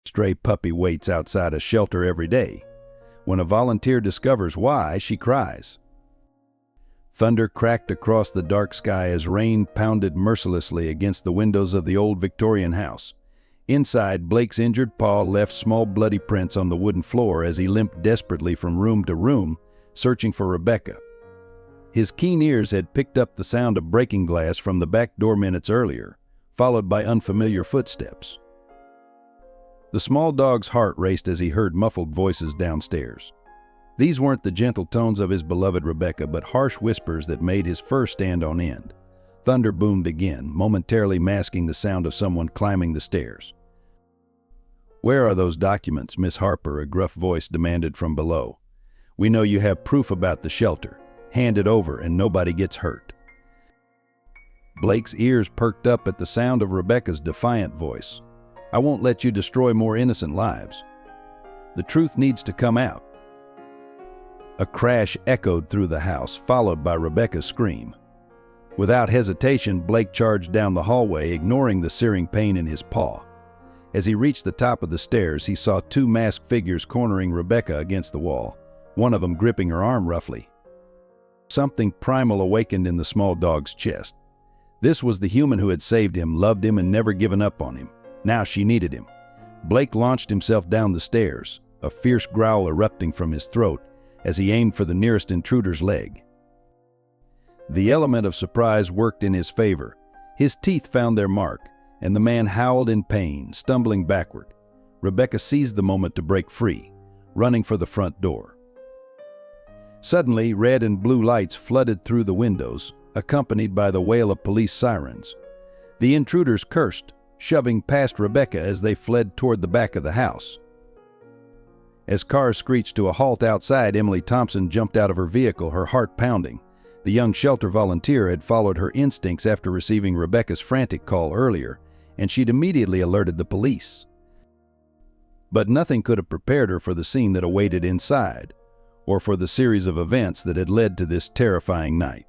stray puppy waits outside a shelter every day. When a volunteer discovers why, she cries. Thunder cracked across the dark sky as rain pounded mercilessly against the windows of the old Victorian house. Inside, Blake's injured paw left small bloody prints on the wooden floor as he limped desperately from room to room, searching for Rebecca. His keen ears had picked up the sound of breaking glass from the back door minutes earlier, followed by unfamiliar footsteps. The small dog's heart raced as he heard muffled voices downstairs. These weren't the gentle tones of his beloved Rebecca, but harsh whispers that made his fur stand on end. Thunder boomed again, momentarily masking the sound of someone climbing the stairs. "Where are those documents, Miss Harper?" a gruff voice demanded from below. "We know you have proof about the shelter. Hand it over and nobody gets hurt." Blake's ears perked up at the sound of Rebecca's defiant voice. "I won't let you destroy more innocent lives. The truth needs to come out." A crash echoed through the house, followed by Rebecca's scream. Without hesitation, Blake charged down the hallway, ignoring the searing pain in his paw. As he reached the top of the stairs, he saw two masked figures cornering Rebecca against the wall, one of them gripping her arm roughly. Something primal awakened in the small dog's chest. This was the human who had saved him, loved him, and never given up on him. Now she needed him. Blake launched himself down the stairs, a fierce growl erupting from his throat as he aimed for the nearest intruder's leg. The element of surprise worked in his favor. His teeth found their mark, and the man howled in pain, stumbling backward. Rebecca seized the moment to break free, running for the front door. Suddenly, red and blue lights flooded through the windows, accompanied by the wail of police sirens. The intruders cursed, shoving past Rebecca as they fled toward the back of the house. As cars screeched to a halt outside, Emily Thompson jumped out of her vehicle, her heart pounding. The young shelter volunteer had followed her instincts after receiving Rebecca's frantic call earlier, and she'd immediately alerted the police. But nothing could have prepared her for the scene that awaited inside, or for the series of events that had led to this terrifying night.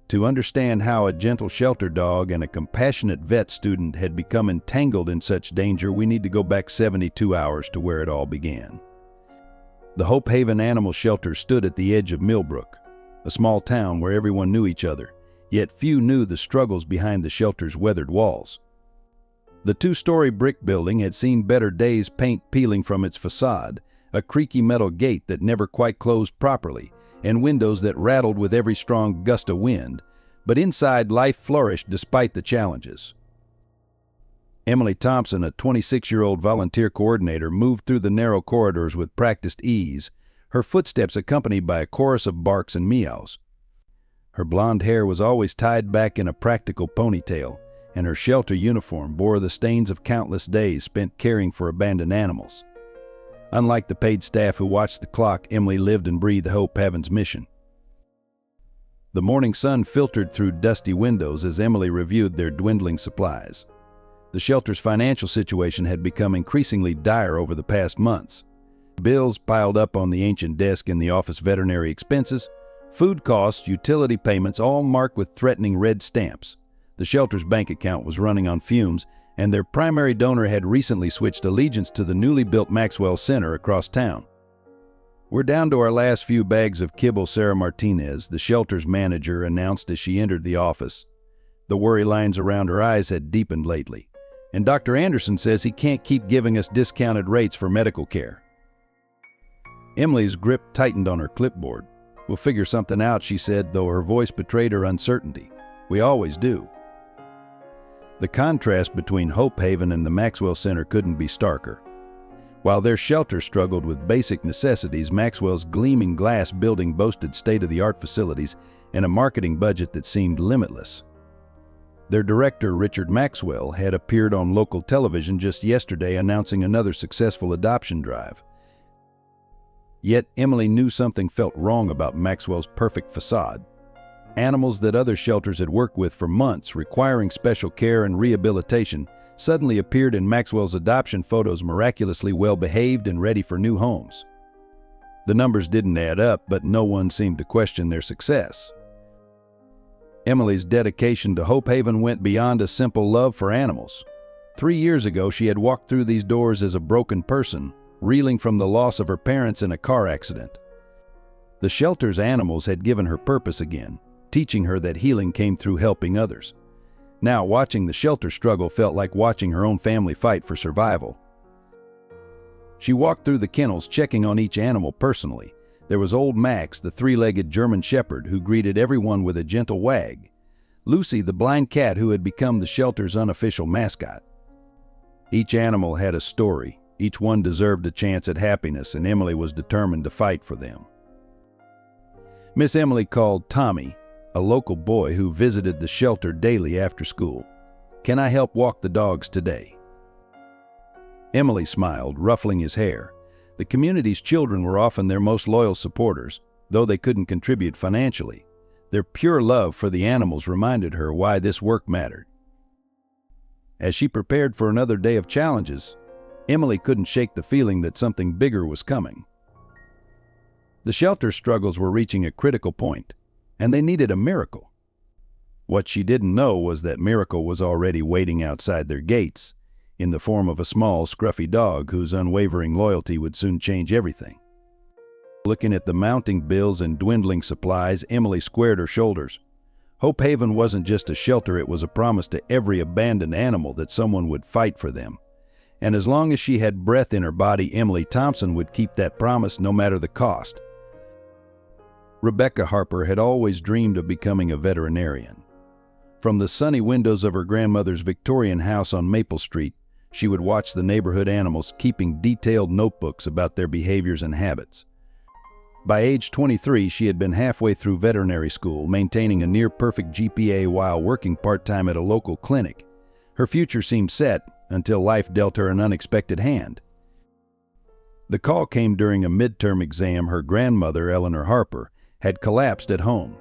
To understand how a gentle shelter dog and a compassionate vet student had become entangled in such danger, we need to go back 72 hours to where it all began. The Hope Haven Animal Shelter stood at the edge of Millbrook, a small town where everyone knew each other, yet few knew the struggles behind the shelter's weathered walls. The two-story brick building had seen better days, paint peeling from its facade, a creaky metal gate that never quite closed properly, and windows that rattled with every strong gust of wind, but inside life flourished despite the challenges. Emily Thompson, a 26-year-old volunteer coordinator, moved through the narrow corridors with practiced ease, her footsteps accompanied by a chorus of barks and meows. Her blonde hair was always tied back in a practical ponytail, and her shelter uniform bore the stains of countless days spent caring for abandoned animals. Unlike the paid staff who watched the clock, Emily lived and breathed Hope Haven's mission. The morning sun filtered through dusty windows as Emily reviewed their dwindling supplies. The shelter's financial situation had become increasingly dire over the past months. Bills piled up on the ancient desk in the office, veterinary expenses, food costs, utility payments, all marked with threatening red stamps. The shelter's bank account was running on fumes, and their primary donor had recently switched allegiance to the newly built Maxwell Center across town. "We're down to our last few bags of kibble," Sarah Martinez, the shelter's manager, announced as she entered the office. The worry lines around her eyes had deepened lately. "And Dr. Anderson says he can't keep giving us discounted rates for medical care." Emily's grip tightened on her clipboard. "We'll figure something out," she said, though her voice betrayed her uncertainty. "We always do." The contrast between Hope Haven and the Maxwell Center couldn't be starker. While their shelter struggled with basic necessities, Maxwell's gleaming glass building boasted state-of-the-art facilities and a marketing budget that seemed limitless. Their director, Richard Maxwell, had appeared on local television just yesterday announcing another successful adoption drive. Yet Emily knew something felt wrong about Maxwell's perfect facade. Animals that other shelters had worked with for months, requiring special care and rehabilitation, suddenly appeared in Maxwell's adoption photos miraculously well-behaved and ready for new homes. The numbers didn't add up, but no one seemed to question their success. Emily's dedication to Hope Haven went beyond a simple love for animals. 3 years ago, she had walked through these doors as a broken person, reeling from the loss of her parents in a car accident. The shelter's animals had given her purpose again, teaching her that healing came through helping others. Now, watching the shelter struggle felt like watching her own family fight for survival. She walked through the kennels, checking on each animal personally. There was old Max, the 3-legged German Shepherd, who greeted everyone with a gentle wag. Lucy, the blind cat who had become the shelter's unofficial mascot. Each animal had a story. Each one deserved a chance at happiness, and Emily was determined to fight for them. Miss Emily called Tommy, a local boy who visited the shelter daily after school. "Can I help walk the dogs today?" Emily smiled, ruffling his hair. The community's children were often their most loyal supporters, though they couldn't contribute financially. Their pure love for the animals reminded her why this work mattered. As she prepared for another day of challenges, Emily couldn't shake the feeling that something bigger was coming. The shelter's struggles were reaching a critical point, and they needed a miracle. What she didn't know was that miracle was already waiting outside their gates, in the form of a small, scruffy dog whose unwavering loyalty would soon change everything. Looking at the mounting bills and dwindling supplies, Emily squared her shoulders. Hope Haven wasn't just a shelter, it was a promise to every abandoned animal that someone would fight for them. And as long as she had breath in her body, Emily Thompson would keep that promise no matter the cost. Rebecca Harper had always dreamed of becoming a veterinarian. From the sunny windows of her grandmother's Victorian house on Maple Street, she would watch the neighborhood animals, keeping detailed notebooks about their behaviors and habits. By age 23, she had been halfway through veterinary school, maintaining a near-perfect GPA while working part-time at a local clinic. Her future seemed set until life dealt her an unexpected hand. The call came during a midterm exam. Her grandmother, Eleanor Harper, had collapsed at home.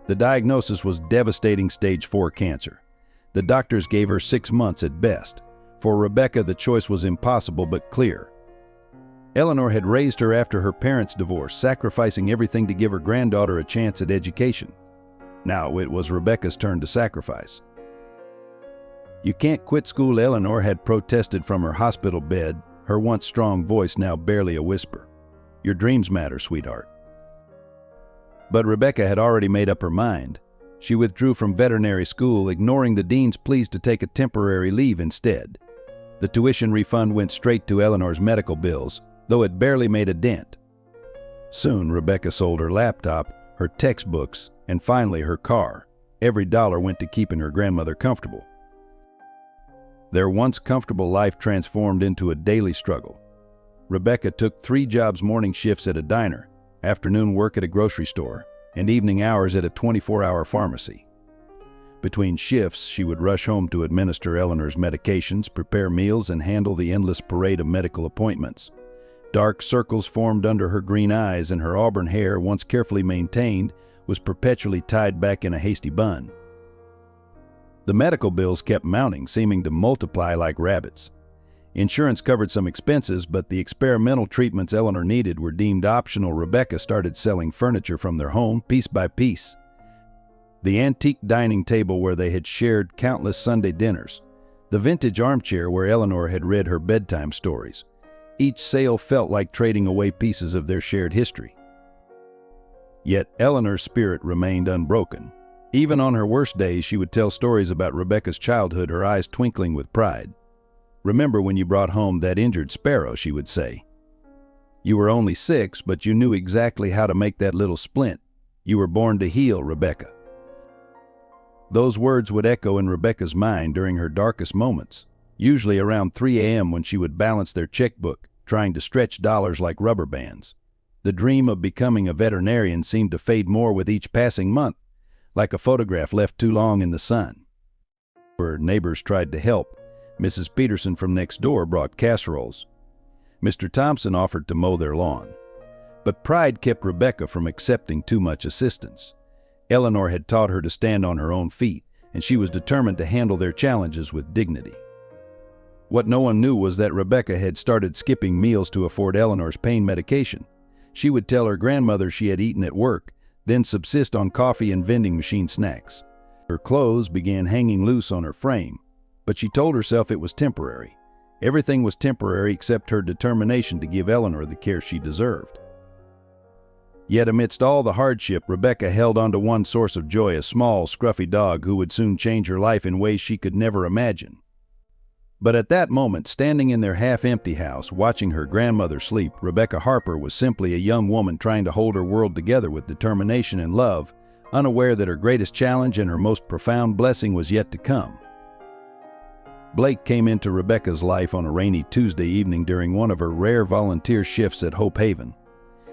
The diagnosis was devastating stage 4 cancer. The doctors gave her 6 months at best. For Rebecca, the choice was impossible but clear. Eleanor had raised her after her parents' divorce, sacrificing everything to give her granddaughter a chance at education. Now it was Rebecca's turn to sacrifice. "You can't quit school," Eleanor had protested from her hospital bed, her once strong voice now barely a whisper. "Your dreams matter, sweetheart." But Rebecca had already made up her mind. She withdrew from veterinary school, ignoring the dean's pleas to take a temporary leave instead. The tuition refund went straight to Eleanor's medical bills, though it barely made a dent. Soon, Rebecca sold her laptop, her textbooks, and finally her car. Every dollar went to keeping her grandmother comfortable. Their once comfortable life transformed into a daily struggle. Rebecca took 3 jobs: morning shifts at a diner, afternoon work at a grocery store, and evening hours at a 24-hour pharmacy. Between shifts, she would rush home to administer Eleanor's medications, prepare meals, and handle the endless parade of medical appointments. Dark circles formed under her green eyes, and her auburn hair, once carefully maintained, was perpetually tied back in a hasty bun. The medical bills kept mounting, seeming to multiply like rabbits. Insurance covered some expenses, but the experimental treatments Eleanor needed were deemed optional. Rebecca started selling furniture from their home, piece by piece. The antique dining table where they had shared countless Sunday dinners. The vintage armchair where Eleanor had read her bedtime stories. Each sale felt like trading away pieces of their shared history. Yet Eleanor's spirit remained unbroken. Even on her worst days, she would tell stories about Rebecca's childhood, her eyes twinkling with pride. "Remember when you brought home that injured sparrow," she would say. "You were only 6, but you knew exactly how to make that little splint. You were born to heal, Rebecca." Those words would echo in Rebecca's mind during her darkest moments, usually around 3 a.m. when she would balance their checkbook, trying to stretch dollars like rubber bands. The dream of becoming a veterinarian seemed to fade more with each passing month, like a photograph left too long in the sun. Her neighbors tried to help. Mrs. Peterson from next door brought casseroles. Mr. Thompson offered to mow their lawn. But pride kept Rebecca from accepting too much assistance. Eleanor had taught her to stand on her own feet, and she was determined to handle their challenges with dignity. What no one knew was that Rebecca had started skipping meals to afford Eleanor's pain medication. She would tell her grandmother she had eaten at work, then subsist on coffee and vending machine snacks. Her clothes began hanging loose on her frame. but she told herself it was temporary. Everything was temporary except her determination to give Eleanor the care she deserved. Yet amidst all the hardship, Rebecca held on to one source of joy, a small, scruffy dog who would soon change her life in ways she could never imagine. But at that moment, standing in their half-empty house, watching her grandmother sleep, Rebecca Harper was simply a young woman trying to hold her world together with determination and love, unaware that her greatest challenge and her most profound blessing was yet to come. Blake came into Rebecca's life on a rainy Tuesday evening during one of her rare volunteer shifts at Hope Haven.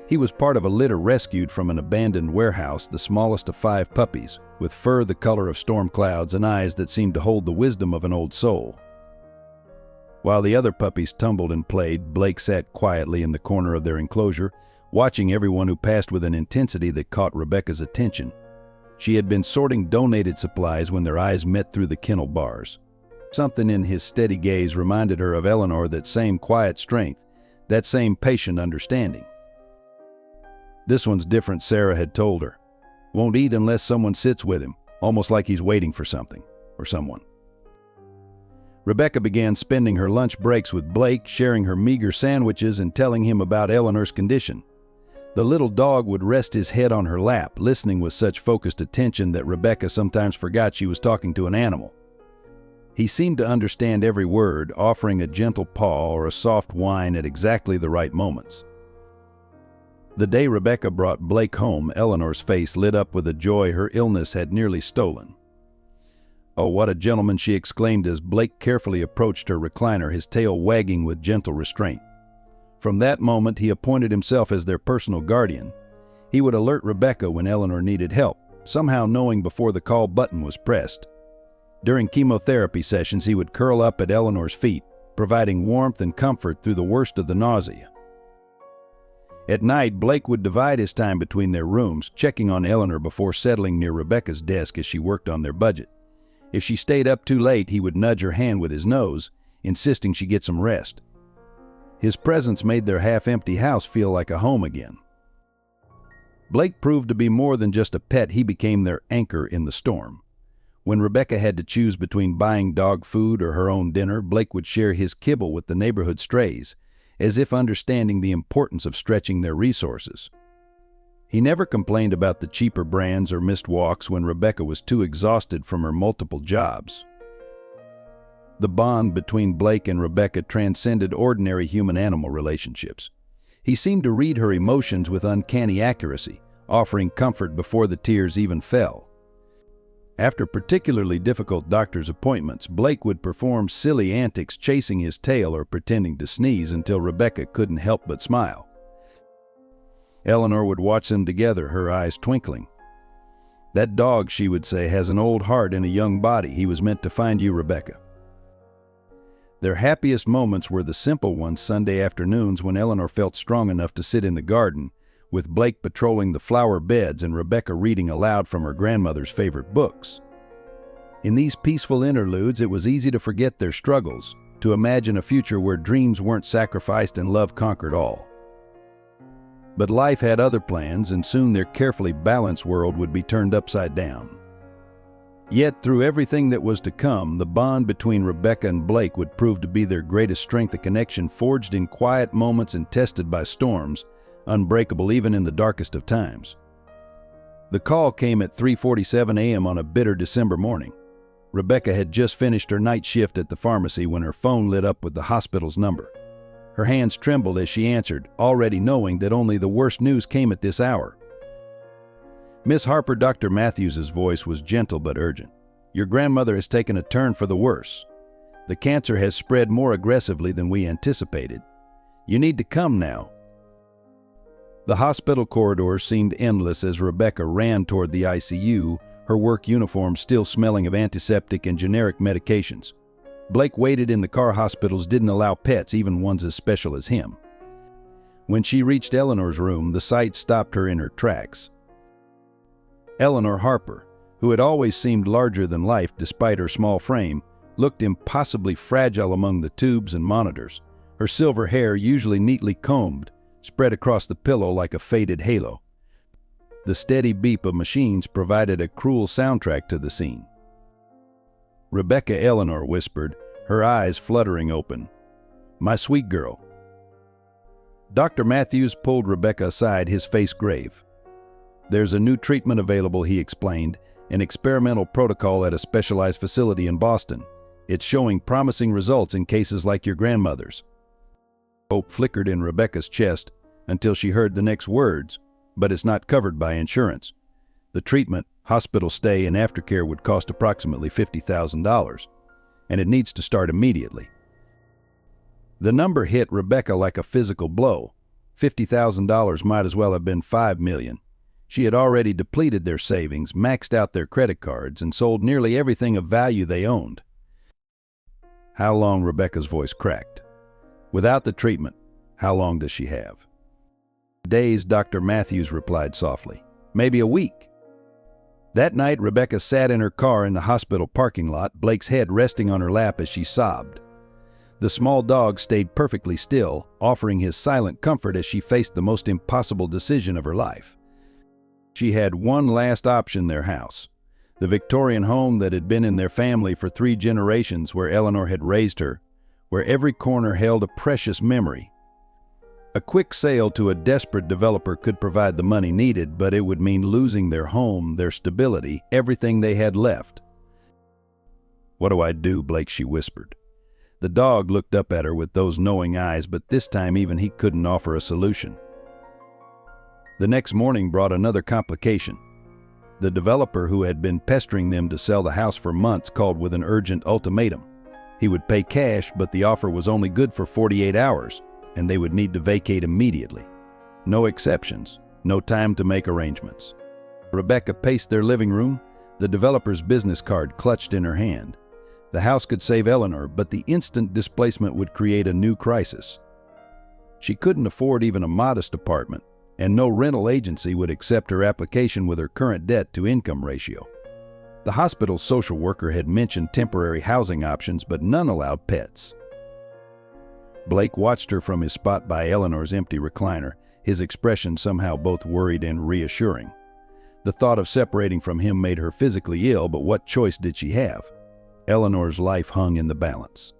He was part of a litter rescued from an abandoned warehouse, the smallest of 5 puppies, with fur the color of storm clouds and eyes that seemed to hold the wisdom of an old soul. While the other puppies tumbled and played, Blake sat quietly in the corner of their enclosure, watching everyone who passed with an intensity that caught Rebecca's attention. She had been sorting donated supplies when their eyes met through the kennel bars. Something in his steady gaze reminded her of Eleanor, that same quiet strength, that same patient understanding. "This one's different," Sarah had told her. "Won't eat unless someone sits with him, almost like he's waiting for something or someone." Rebecca began spending her lunch breaks with Blake, sharing her meager sandwiches and telling him about Eleanor's condition. The little dog would rest his head on her lap, listening with such focused attention that Rebecca sometimes forgot she was talking to an animal. He seemed to understand every word, offering a gentle paw or a soft whine at exactly the right moments. The day Rebecca brought Blake home, Eleanor's face lit up with a joy her illness had nearly stolen. "Oh, what a gentleman," she exclaimed as Blake carefully approached her recliner, his tail wagging with gentle restraint. From that moment, he appointed himself as their personal guardian. He would alert Rebecca when Eleanor needed help, somehow knowing before the call button was pressed. During chemotherapy sessions, he would curl up at Eleanor's feet, providing warmth and comfort through the worst of the nausea. At night, Blake would divide his time between their rooms, checking on Eleanor before settling near Rebecca's desk as she worked on their budget. If she stayed up too late, he would nudge her hand with his nose, insisting she get some rest. His presence made their half-empty house feel like a home again. Blake proved to be more than just a pet. He became their anchor in the storm. When Rebecca had to choose between buying dog food or her own dinner, Blake would share his kibble with the neighborhood strays, as if understanding the importance of stretching their resources. He never complained about the cheaper brands or missed walks when Rebecca was too exhausted from her multiple jobs. The bond between Blake and Rebecca transcended ordinary human-animal relationships. He seemed to read her emotions with uncanny accuracy, offering comfort before the tears even fell. After particularly difficult doctor's appointments, Blake would perform silly antics, chasing his tail or pretending to sneeze until Rebecca couldn't help but smile. Eleanor would watch them together, her eyes twinkling. "That dog," she would say, "has an old heart and a young body. He was meant to find you, Rebecca." Their happiest moments were the simple ones, Sunday afternoons when Eleanor felt strong enough to sit in the garden, with Blake patrolling the flower beds and Rebecca reading aloud from her grandmother's favorite books. In these peaceful interludes, it was easy to forget their struggles, to imagine a future where dreams weren't sacrificed and love conquered all. But life had other plans, and soon their carefully balanced world would be turned upside down. Yet, through everything that was to come, the bond between Rebecca and Blake would prove to be their greatest strength, a connection forged in quiet moments and tested by storms, unbreakable even in the darkest of times. The call came at 3:47 a.m. on a bitter December morning. Rebecca had just finished her night shift at the pharmacy when her phone lit up with the hospital's number. Her hands trembled as she answered, already knowing that only the worst news came at this hour. "Miss Harper," Dr. Matthews's voice was gentle but urgent. "Your grandmother has taken a turn for the worse. The cancer has spread more aggressively than we anticipated. You need to come now." The hospital corridors seemed endless as Rebecca ran toward the ICU, her work uniform still smelling of antiseptic and generic medications. Blake waited in the car. Hospitals didn't allow pets, even ones as special as him. When she reached Eleanor's room, the sight stopped her in her tracks. Eleanor Harper, who had always seemed larger than life despite her small frame, looked impossibly fragile among the tubes and monitors. Her silver hair, usually neatly combed, spread across the pillow like a faded halo. The steady beep of machines provided a cruel soundtrack to the scene. Rebecca Eleanor whispered, her eyes fluttering open. "My sweet girl." Dr. Matthews pulled Rebecca aside, his face grave. "There's a new treatment available," he explained, "an experimental protocol at a specialized facility in Boston. It's showing promising results in cases like your grandmother's." Hope flickered in Rebecca's chest until she heard the next words, "But it's not covered by insurance. The treatment, hospital stay, and aftercare would cost approximately $50,000, and it needs to start immediately." The number hit Rebecca like a physical blow. $50,000 might as well have been $5 million. She had already depleted their savings, maxed out their credit cards, and sold nearly everything of value they owned. "How long?" Rebecca's voice cracked. "Without the treatment, how long does she have?" "Days," Dr. Matthews replied softly. "Maybe a week." That night, Rebecca sat in her car in the hospital parking lot, Blake's head resting on her lap as she sobbed. The small dog stayed perfectly still, offering his silent comfort as she faced the most impossible decision of her life. She had one last option: their house. The Victorian home that had been in their family for 3 generations, where Eleanor had raised her, where every corner held a precious memory. A quick sale to a desperate developer could provide the money needed, but it would mean losing their home, their stability, everything they had left. "What do I do, Blake?" she whispered. The dog looked up at her with those knowing eyes, but this time even he couldn't offer a solution. The next morning brought another complication. The developer who had been pestering them to sell the house for months called with an urgent ultimatum. He would pay cash, but the offer was only good for 48 hours, and they would need to vacate immediately. No exceptions, no time to make arrangements. Rebecca paced their living room, the developer's business card clutched in her hand. The house could save Eleanor, but the instant displacement would create a new crisis. She couldn't afford even a modest apartment, and no rental agency would accept her application with her current debt-to-income ratio. The hospital's social worker had mentioned temporary housing options, but none allowed pets. Blake watched her from his spot by Eleanor's empty recliner, his expression somehow both worried and reassuring. The thought of separating from him made her physically ill, but what choice did she have? Eleanor's life hung in the balance.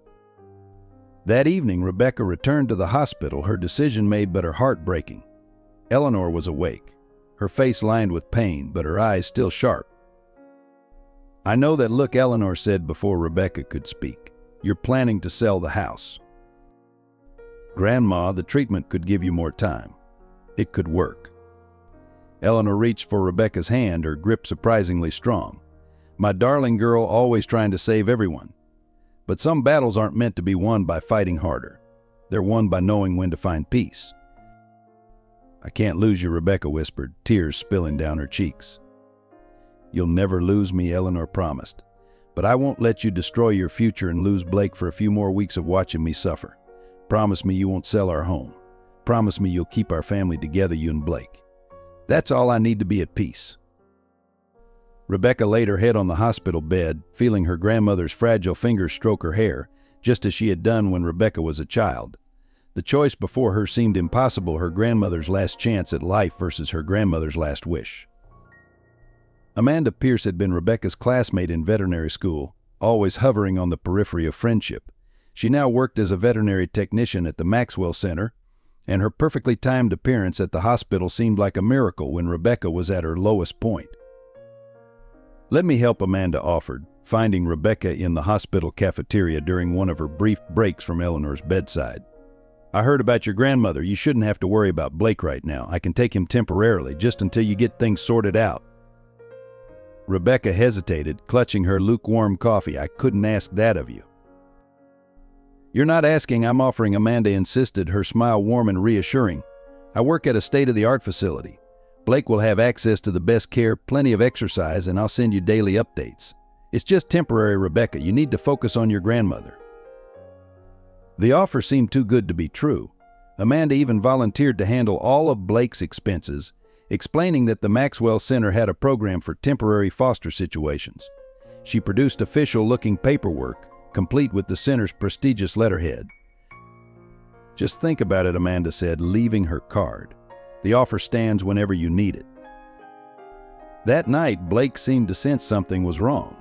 That evening, Rebecca returned to the hospital, her decision made but her heart breaking. Eleanor was awake, her face lined with pain, but her eyes still sharp. "I know that look," Eleanor said before Rebecca could speak. "You're planning to sell the house." "Grandma, the treatment could give you more time. It could work." Eleanor reached for Rebecca's hand, her grip surprisingly strong. "My darling girl, always trying to save everyone. But some battles aren't meant to be won by fighting harder. They're won by knowing when to find peace." "I can't lose you," Rebecca whispered, tears spilling down her cheeks. "You'll never lose me," Eleanor promised. "But I won't let you destroy your future and lose Blake for a few more weeks of watching me suffer. Promise me you won't sell our home. Promise me you'll keep our family together, you and Blake. That's all I need to be at peace." Rebecca laid her head on the hospital bed, feeling her grandmother's fragile fingers stroke her hair, just as she had done when Rebecca was a child. The choice before her seemed impossible: her grandmother's last chance at life versus her grandmother's last wish. Amanda Pierce had been Rebecca's classmate in veterinary school, always hovering on the periphery of friendship. She now worked as a veterinary technician at the Maxwell Center, and her perfectly timed appearance at the hospital seemed like a miracle when Rebecca was at her lowest point. "Let me help," Amanda offered, finding Rebecca in the hospital cafeteria during one of her brief breaks from Eleanor's bedside. "I heard about your grandmother. You shouldn't have to worry about Blake right now. I can take him temporarily, just until you get things sorted out." Rebecca hesitated, clutching her lukewarm coffee. "I couldn't ask that of you." "You're not asking, I'm offering," Amanda insisted, her smile warm and reassuring. "I work at a state-of-the-art facility. Blake will have access to the best care, plenty of exercise, and I'll send you daily updates. It's just temporary, Rebecca. You need to focus on your grandmother." The offer seemed too good to be true. Amanda even volunteered to handle all of Blake's expenses, explaining that the Maxwell Center had a program for temporary foster situations. She produced official-looking paperwork, complete with the center's prestigious letterhead. "Just think about it," Amanda said, leaving her card. "The offer stands whenever you need it." That night, Blake seemed to sense something was wrong.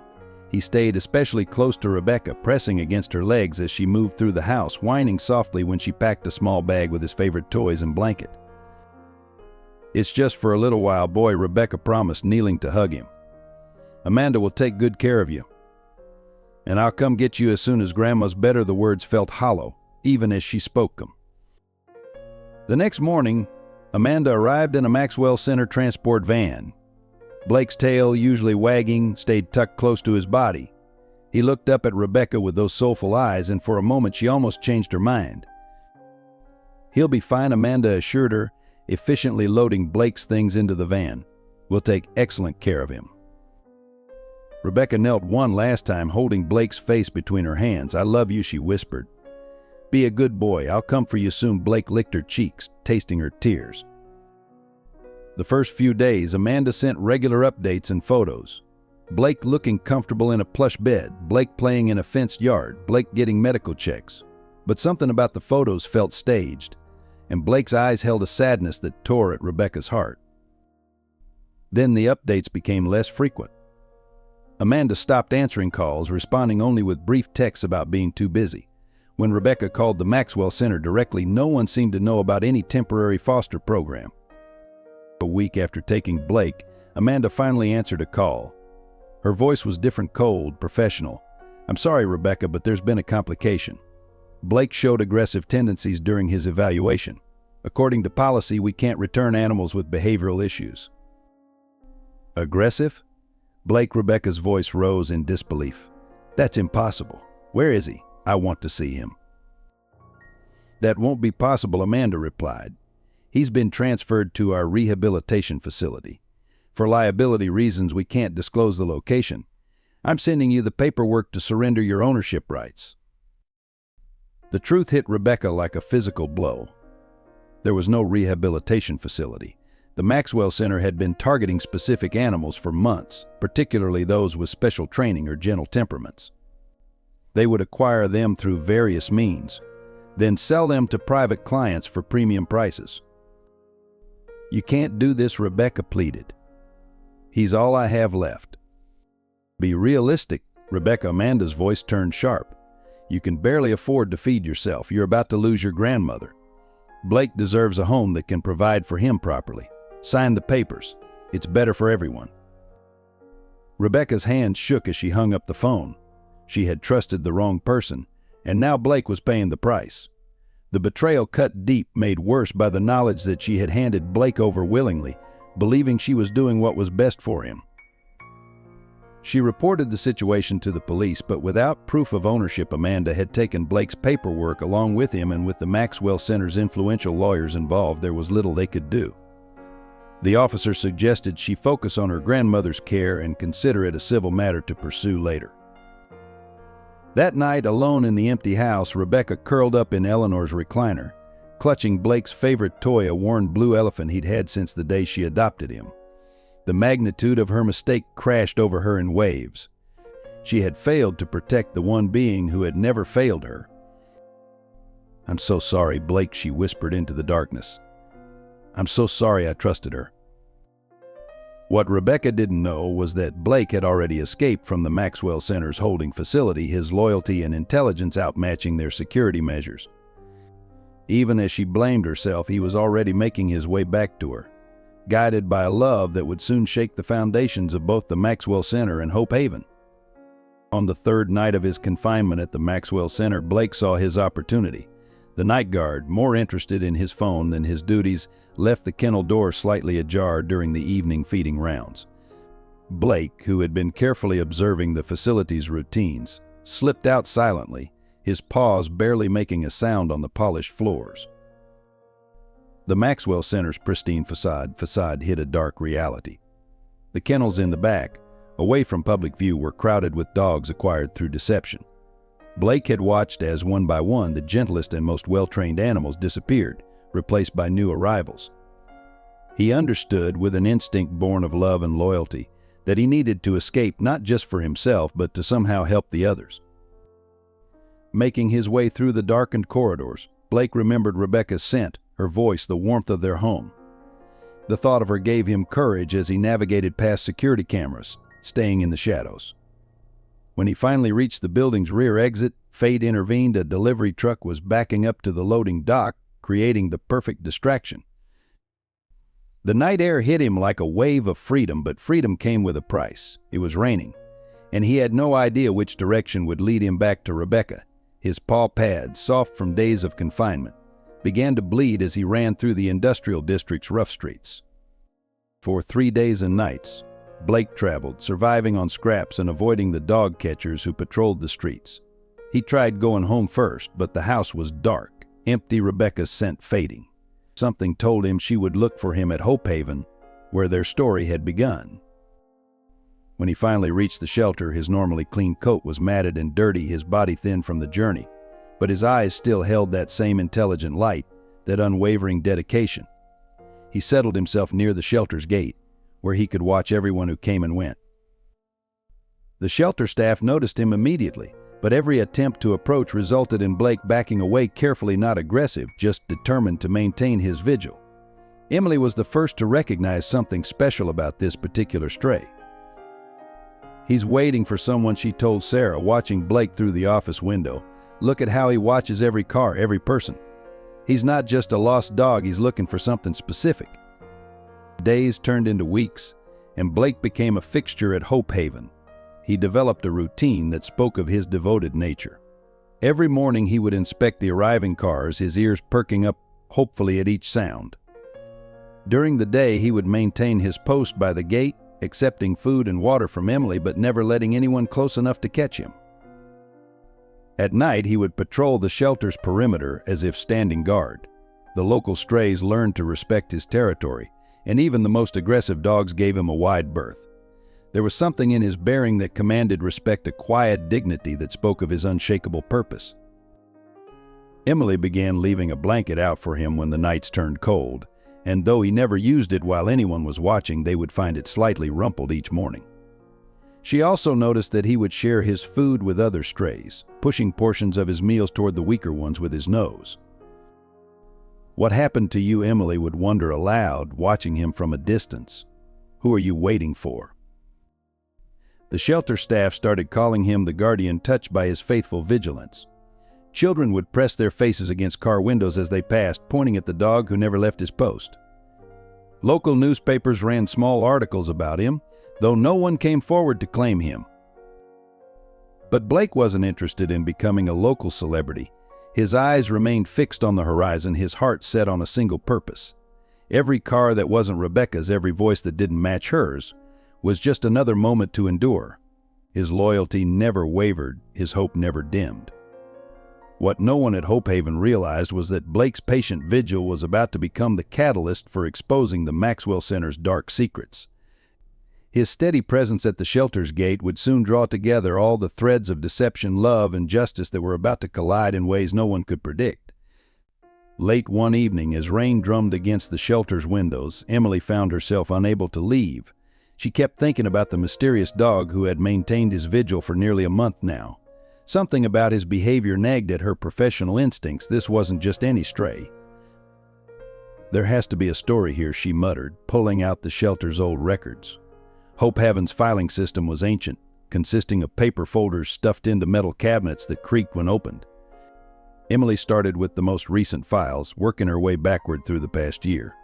He stayed especially close to Rebecca, pressing against her legs as she moved through the house, whining softly when she packed a small bag with his favorite toys and blanket. "It's just for a little while, boy," Rebecca promised, kneeling to hug him. "Amanda will take good care of you. And I'll come get you as soon as Grandma's better." The words felt hollow, even as she spoke them. The next morning, Amanda arrived in a Maxwell Center transport van. Blake's tail, usually wagging, stayed tucked close to his body. He looked up at Rebecca with those soulful eyes, and for a moment she almost changed her mind. "He'll be fine," Amanda assured her, efficiently loading Blake's things into the van. "We'll take excellent care of him." Rebecca knelt one last time, holding Blake's face between her hands. "I love you," she whispered. "Be a good boy. I'll come for you soon." Blake licked her cheeks, tasting her tears. The first few days, Amanda sent regular updates and photos. Blake looking comfortable in a plush bed, Blake playing in a fenced yard, Blake getting medical checks. But something about the photos felt staged, and Blake's eyes held a sadness that tore at Rebecca's heart. Then the updates became less frequent. Amanda stopped answering calls, responding only with brief texts about being too busy. When Rebecca called the Maxwell Center directly, no one seemed to know about any temporary foster program. A week after taking Blake, Amanda finally answered a call. Her voice was different, cold, professional. "I'm sorry, Rebecca, but there's been a complication. Blake showed aggressive tendencies during his evaluation. According to policy, we can't return animals with behavioral issues." "Aggressive?" Rebecca's voice rose in disbelief. "That's impossible. Where is he? I want to see him." "That won't be possible," Amanda replied. "He's been transferred to our rehabilitation facility. For liability reasons, we can't disclose the location. I'm sending you the paperwork to surrender your ownership rights." The truth hit Rebecca like a physical blow. There was no rehabilitation facility. The Maxwell Center had been targeting specific animals for months, particularly those with special training or gentle temperaments. They would acquire them through various means, then sell them to private clients for premium prices. "You can't do this," Rebecca pleaded. "He's all I have left." "Be realistic," Amanda's voice turned sharp. "You can barely afford to feed yourself. You're about to lose your grandmother. Blake deserves a home that can provide for him properly. Sign the papers. It's better for everyone." Rebecca's hands shook as she hung up the phone. She had trusted the wrong person, and now Blake was paying the price. The betrayal cut deep, made worse by the knowledge that she had handed Blake over willingly, believing she was doing what was best for him. She reported the situation to the police, but without proof of ownership, Amanda had taken Blake's paperwork along with him, and with the Maxwell Center's influential lawyers involved, there was little they could do. The officer suggested she focus on her grandmother's care and consider it a civil matter to pursue later. That night, alone in the empty house, Rebecca curled up in Eleanor's recliner, clutching Blake's favorite toy, a worn blue elephant he'd had since the day she adopted him. The magnitude of her mistake crashed over her in waves. She had failed to protect the one being who had never failed her. "I'm so sorry, Blake," she whispered into the darkness. "I'm so sorry I trusted her." What Rebecca didn't know was that Blake had already escaped from the Maxwell Center's holding facility, his loyalty and intelligence outmatching their security measures. Even as she blamed herself, he was already making his way back to her, guided by a love that would soon shake the foundations of both the Maxwell Center and Hope Haven. On the third night of his confinement at the Maxwell Center, Blake saw his opportunity. The night guard, more interested in his phone than his duties, left the kennel door slightly ajar during the evening feeding rounds. Blake, who had been carefully observing the facility's routines, slipped out silently, his paws barely making a sound on the polished floors. The Maxwell Center's pristine facade hid a dark reality. The kennels in the back, away from public view, were crowded with dogs acquired through deception. Blake had watched as, one by one, the gentlest and most well-trained animals disappeared, replaced by new arrivals. He understood, with an instinct born of love and loyalty, that he needed to escape not just for himself, but to somehow help the others. Making his way through the darkened corridors, Blake remembered Rebecca's scent, her voice, the warmth of their home. The thought of her gave him courage as he navigated past security cameras, staying in the shadows. When he finally reached the building's rear exit, fate intervened. A delivery truck was backing up to the loading dock, creating the perfect distraction. The night air hit him like a wave of freedom, but freedom came with a price. It was raining, and he had no idea which direction would lead him back to Rebecca. His paw pads, soft from days of confinement, began to bleed as he ran through the industrial district's rough streets. For 3 days and nights, Blake traveled, surviving on scraps and avoiding the dog catchers who patrolled the streets. He tried going home first, but the house was dark, empty, Rebecca's scent fading. Something told him she would look for him at Hope Haven, where their story had begun. When he finally reached the shelter, his normally clean coat was matted and dirty, his body thin from the journey, but his eyes still held that same intelligent light, that unwavering dedication. He settled himself near the shelter's gate, where he could watch everyone who came and went. The shelter staff noticed him immediately, but every attempt to approach resulted in Blake backing away carefully, not aggressive, just determined to maintain his vigil. Emily was the first to recognize something special about this particular stray. "He's waiting for someone," she told Sarah, watching Blake through the office window. "Look at how he watches every car, every person. He's not just a lost dog, he's looking for something specific." Days turned into weeks, and Blake became a fixture at Hope Haven. He developed a routine that spoke of his devoted nature. Every morning he would inspect the arriving cars, his ears perking up hopefully at each sound. During the day he would maintain his post by the gate, accepting food and water from Emily but never letting anyone close enough to catch him. At night he would patrol the shelter's perimeter as if standing guard. The local strays learned to respect his territory, and even the most aggressive dogs gave him a wide berth. There was something in his bearing that commanded respect, a quiet dignity that spoke of his unshakable purpose. Emily began leaving a blanket out for him when the nights turned cold, and though he never used it while anyone was watching, they would find it slightly rumpled each morning. She also noticed that he would share his food with other strays, pushing portions of his meals toward the weaker ones with his nose. "What happened to you?" Emily would wonder aloud, watching him from a distance. "Who are you waiting for?" The shelter staff started calling him the guardian, touched by his faithful vigilance. Children would press their faces against car windows as they passed, pointing at the dog who never left his post. Local newspapers ran small articles about him, though no one came forward to claim him. But Blake wasn't interested in becoming a local celebrity. His eyes remained fixed on the horizon, his heart set on a single purpose. Every car that wasn't Rebecca's, every voice that didn't match hers, was just another moment to endure. His loyalty never wavered, his hope never dimmed. What no one at Hope Haven realized was that Blake's patient vigil was about to become the catalyst for exposing the Maxwell Center's dark secrets. His steady presence at the shelter's gate would soon draw together all the threads of deception, love, and justice that were about to collide in ways no one could predict. Late one evening, as rain drummed against the shelter's windows, Emily found herself unable to leave. She kept thinking about the mysterious dog who had maintained his vigil for nearly a month now. Something about his behavior nagged at her professional instincts. This wasn't just any stray. "There has to be a story here," she muttered, pulling out the shelter's old records. Hope Haven's filing system was ancient, consisting of paper folders stuffed into metal cabinets that creaked when opened. Emily started with the most recent files, working her way backward through the past year.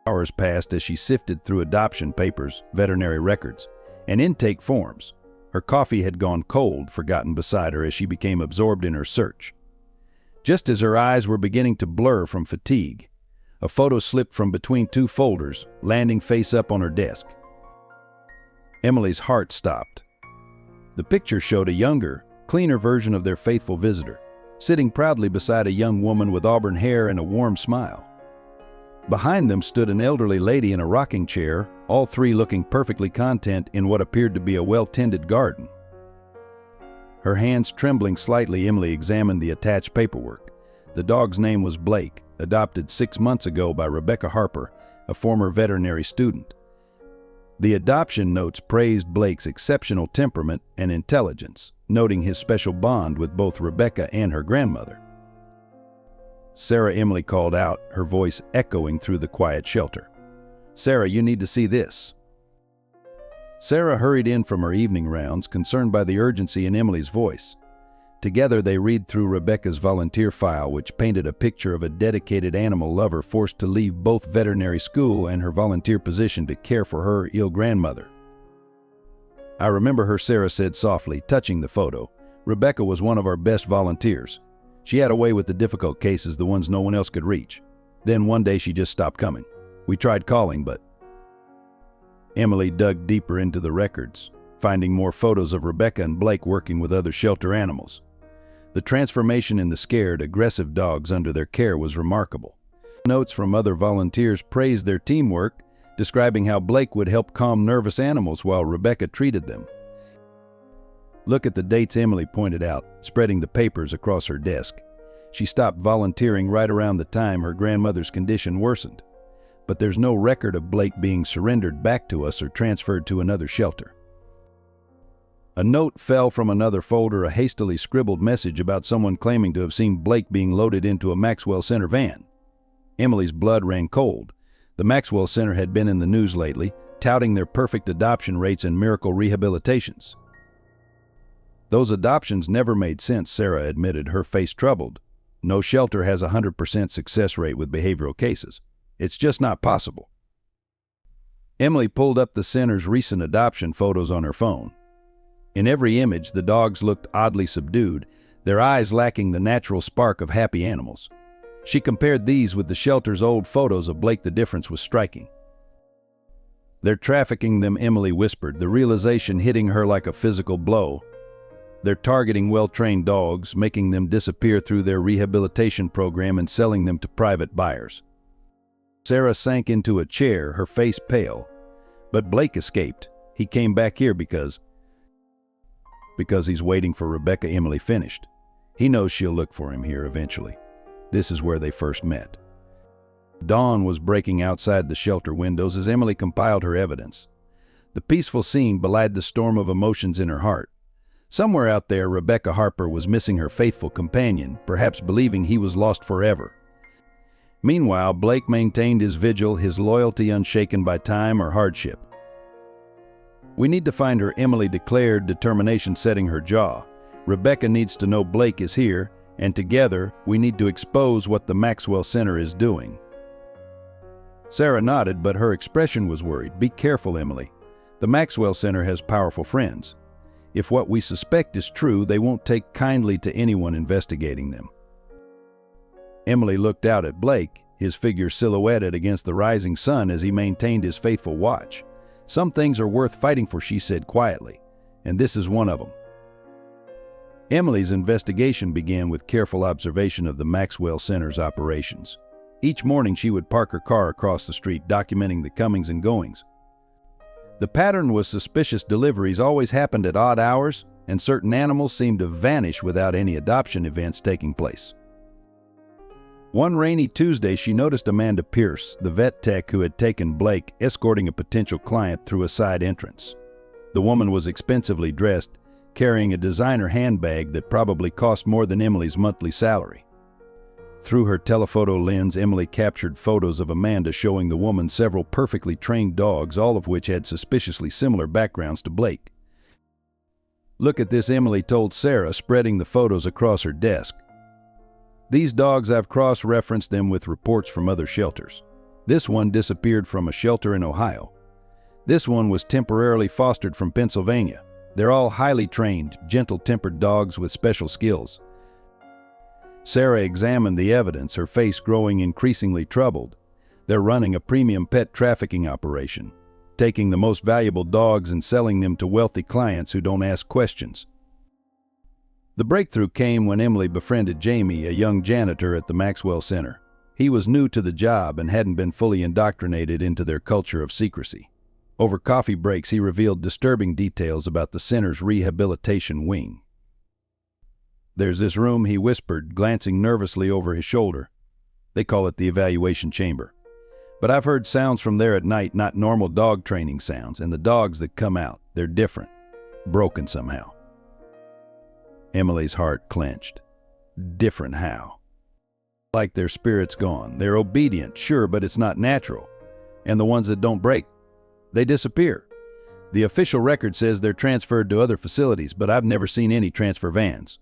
Hours passed as she sifted through adoption papers, veterinary records, and intake forms. Her coffee had gone cold, forgotten beside her as she became absorbed in her search. Just as her eyes were beginning to blur from fatigue, a photo slipped from between two folders, landing face up on her desk. Emily's heart stopped. The picture showed a younger, cleaner version of their faithful visitor, sitting proudly beside a young woman with auburn hair and a warm smile. Behind them stood an elderly lady in a rocking chair, all three looking perfectly content in what appeared to be a well-tended garden. Her hands trembling slightly, Emily examined the attached paperwork. The dog's name was Blake, adopted 6 months ago by Rebecca Harper, a former veterinary student. The adoption notes praised Blake's exceptional temperament and intelligence, noting his special bond with both Rebecca and her grandmother. "Sarah," Emily called out, her voice echoing through the quiet shelter. "Sarah, you need to see this." Sarah hurried in from her evening rounds, concerned by the urgency in Emily's voice. Together they read through Rebecca's volunteer file, which painted a picture of a dedicated animal lover forced to leave both veterinary school and her volunteer position to care for her ill grandmother. "I remember her," Sarah said softly, touching the photo. "Rebecca was one of our best volunteers. She had a way with the difficult cases, the ones no one else could reach. Then one day she just stopped coming. We tried calling, but..." Emily dug deeper into the records, finding more photos of Rebecca and Blake working with other shelter animals. The transformation in the scared, aggressive dogs under their care was remarkable. Notes from other volunteers praised their teamwork, describing how Blake would help calm nervous animals while Rebecca treated them. "Look at the dates," Emily pointed out, spreading the papers across her desk. She stopped volunteering right around the time her grandmother's condition worsened. But there's no record of Blake being surrendered back to us or transferred to another shelter. A note fell from another folder, a hastily scribbled message about someone claiming to have seen Blake being loaded into a Maxwell Center van. Emily's blood ran cold. The Maxwell Center had been in the news lately, touting their perfect adoption rates and miracle rehabilitations. "Those adoptions never made sense," Sarah admitted, her face troubled. "No shelter has a 100% success rate with behavioral cases. It's just not possible." Emily pulled up the center's recent adoption photos on her phone. In every image, the dogs looked oddly subdued, their eyes lacking the natural spark of happy animals. She compared these with the shelter's old photos of Blake. The difference was striking. "They're trafficking them," Emily whispered, the realization hitting her like a physical blow. "They're targeting well-trained dogs, making them disappear through their rehabilitation program and selling them to private buyers." Sarah sank into a chair, her face pale. "But Blake escaped. He came back here because he's waiting for Rebecca," Emily finished. "He knows she'll look for him here eventually. This is where they first met." Dawn was breaking outside the shelter windows as Emily compiled her evidence. The peaceful scene belied the storm of emotions in her heart. Somewhere out there, Rebecca Harper was missing her faithful companion, perhaps believing he was lost forever. Meanwhile, Blake maintained his vigil, his loyalty unshaken by time or hardship. "We need to find her," Emily declared, determination setting her jaw. "Rebecca needs to know Blake is here, and together we need to expose what the Maxwell Center is doing." Sarah nodded, but her expression was worried. "Be careful, Emily. The Maxwell Center has powerful friends. If what we suspect is true, they won't take kindly to anyone investigating them." Emily looked out at Blake, his figure silhouetted against the rising sun as he maintained his faithful watch. "Some things are worth fighting for," she said quietly, "and this is one of them." Emily's investigation began with careful observation of the Maxwell Center's operations. Each morning she would park her car across the street, documenting the comings and goings. The pattern was suspicious. Deliveries always happened at odd hours, and certain animals seemed to vanish without any adoption events taking place. One rainy Tuesday, she noticed Amanda Pierce, the vet tech who had taken Blake, escorting a potential client through a side entrance. The woman was expensively dressed, carrying a designer handbag that probably cost more than Emily's monthly salary. Through her telephoto lens, Emily captured photos of Amanda showing the woman several perfectly trained dogs, all of which had suspiciously similar backgrounds to Blake. "Look at this," Emily told Sarah, spreading the photos across her desk. "These dogs, I've cross-referenced them with reports from other shelters. This one disappeared from a shelter in Ohio. This one was temporarily fostered from Pennsylvania. They're all highly trained, gentle-tempered dogs with special skills." Sarah examined the evidence, her face growing increasingly troubled. "They're running a premium pet trafficking operation, taking the most valuable dogs and selling them to wealthy clients who don't ask questions." The breakthrough came when Emily befriended Jamie, a young janitor at the Maxwell Center. He was new to the job and hadn't been fully indoctrinated into their culture of secrecy. Over coffee breaks, he revealed disturbing details about the center's rehabilitation wing. "There's this room," he whispered, glancing nervously over his shoulder. "They call it the evaluation chamber. But I've heard sounds from there at night, not normal dog training sounds, and the dogs that come out, they're different, broken somehow." Emily's heart clenched. Different how? Like their spirit's gone. They're obedient, sure, but it's not natural. And the ones that don't break, they disappear. The official record says they're transferred to other facilities, but I've never seen any transfer vans.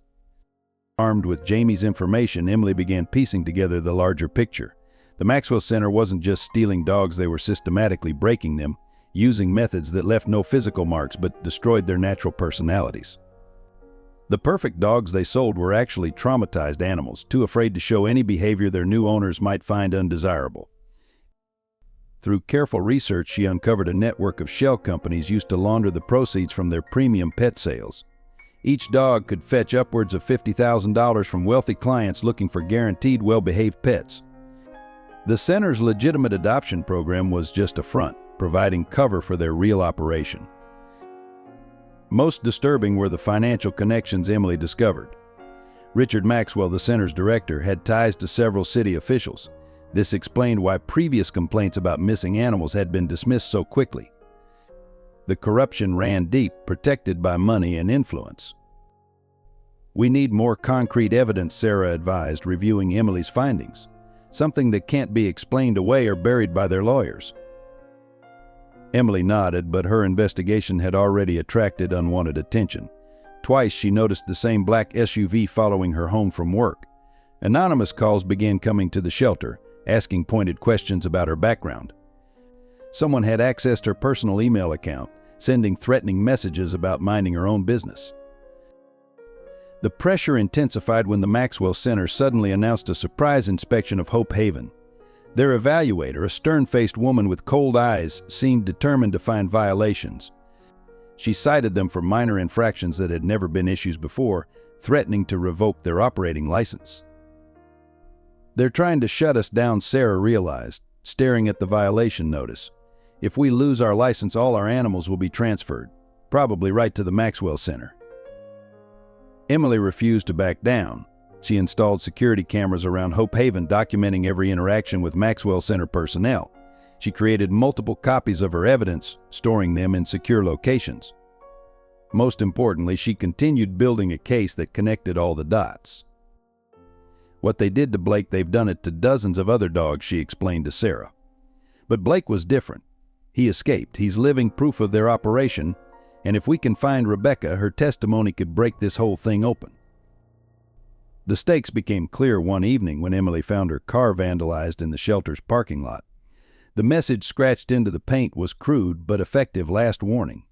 Armed with Jamie's information, Emily began piecing together the larger picture. The Maxwell Center wasn't just stealing dogs, they were systematically breaking them, using methods that left no physical marks but destroyed their natural personalities. The perfect dogs they sold were actually traumatized animals, too afraid to show any behavior their new owners might find undesirable. Through careful research, she uncovered a network of shell companies used to launder the proceeds from their premium pet sales. Each dog could fetch upwards of $50,000 from wealthy clients looking for guaranteed well-behaved pets. The center's legitimate adoption program was just a front, providing cover for their real operation. Most disturbing were the financial connections Emily discovered. Richard Maxwell, the center's director, had ties to several city officials. This explained why previous complaints about missing animals had been dismissed so quickly. The corruption ran deep, protected by money and influence. "We need more concrete evidence," Sarah advised, reviewing Emily's findings. "Something that can't be explained away or buried by their lawyers." Emily nodded, but her investigation had already attracted unwanted attention. Twice she noticed the same black SUV following her home from work. Anonymous calls began coming to the shelter, asking pointed questions about her background. Someone had accessed her personal email account, sending threatening messages about minding her own business. The pressure intensified when the Maxwell Center suddenly announced a surprise inspection of Hope Haven. Their evaluator, a stern-faced woman with cold eyes, seemed determined to find violations. She cited them for minor infractions that had never been issues before, threatening to revoke their operating license. "They're trying to shut us down," Sarah realized, staring at the violation notice. "If we lose our license, all our animals will be transferred, probably right to the Maxwell Center." Emily refused to back down. She installed security cameras around Hope Haven, documenting every interaction with Maxwell Center personnel. She created multiple copies of her evidence, storing them in secure locations. Most importantly, she continued building a case that connected all the dots. "What they did to Blake, they've done it to dozens of other dogs," she explained to Sarah. But Blake was different. He escaped. He's living proof of their operation, and if we can find Rebecca, her testimony could break this whole thing open. The stakes became clear one evening when Emily found her car vandalized in the shelter's parking lot. The message scratched into the paint was crude but effective last warning.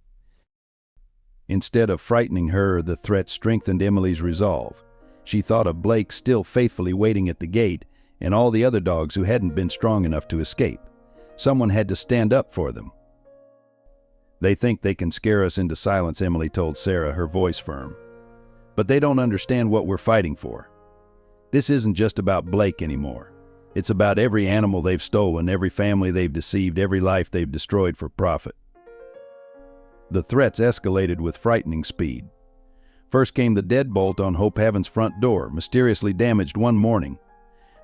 Instead of frightening her, the threat strengthened Emily's resolve. She thought of Blake still faithfully waiting at the gate and all the other dogs who hadn't been strong enough to escape. Someone had to stand up for them. "They think they can scare us into silence," Emily told Sarah, her voice firm. "But they don't understand what we're fighting for. This isn't just about Blake anymore. It's about every animal they've stolen, every family they've deceived, every life they've destroyed for profit." The threats escalated with frightening speed. First came the deadbolt on Hope Haven's front door, mysteriously damaged one morning.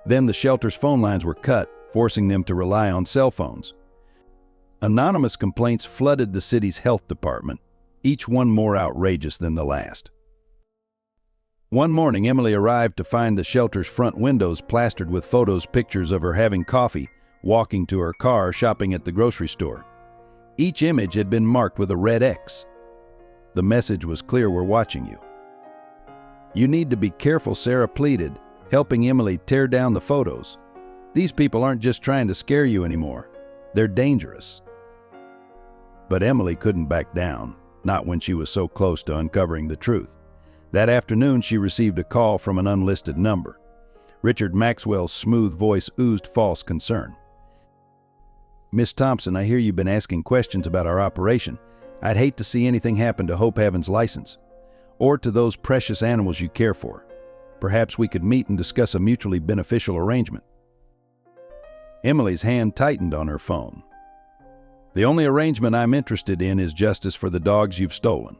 Then the shelter's phone lines were cut, forcing them to rely on cell phones. Anonymous complaints flooded the city's health department, each one more outrageous than the last. One morning, Emily arrived to find the shelter's front windows plastered with pictures of her having coffee, walking to her car, shopping at the grocery store. Each image had been marked with a red X. The message was clear: "We're watching you." "You need to be careful," Sarah pleaded, helping Emily tear down the photos. "These people aren't just trying to scare you anymore. They're dangerous." But Emily couldn't back down, not when she was so close to uncovering the truth. That afternoon, she received a call from an unlisted number. Richard Maxwell's smooth voice oozed false concern. "Miss Thompson, I hear you've been asking questions about our operation. I'd hate to see anything happen to Hope Haven's license, or to those precious animals you care for. Perhaps we could meet and discuss a mutually beneficial arrangement." Emily's hand tightened on her phone. "The only arrangement I'm interested in is justice for the dogs you've stolen."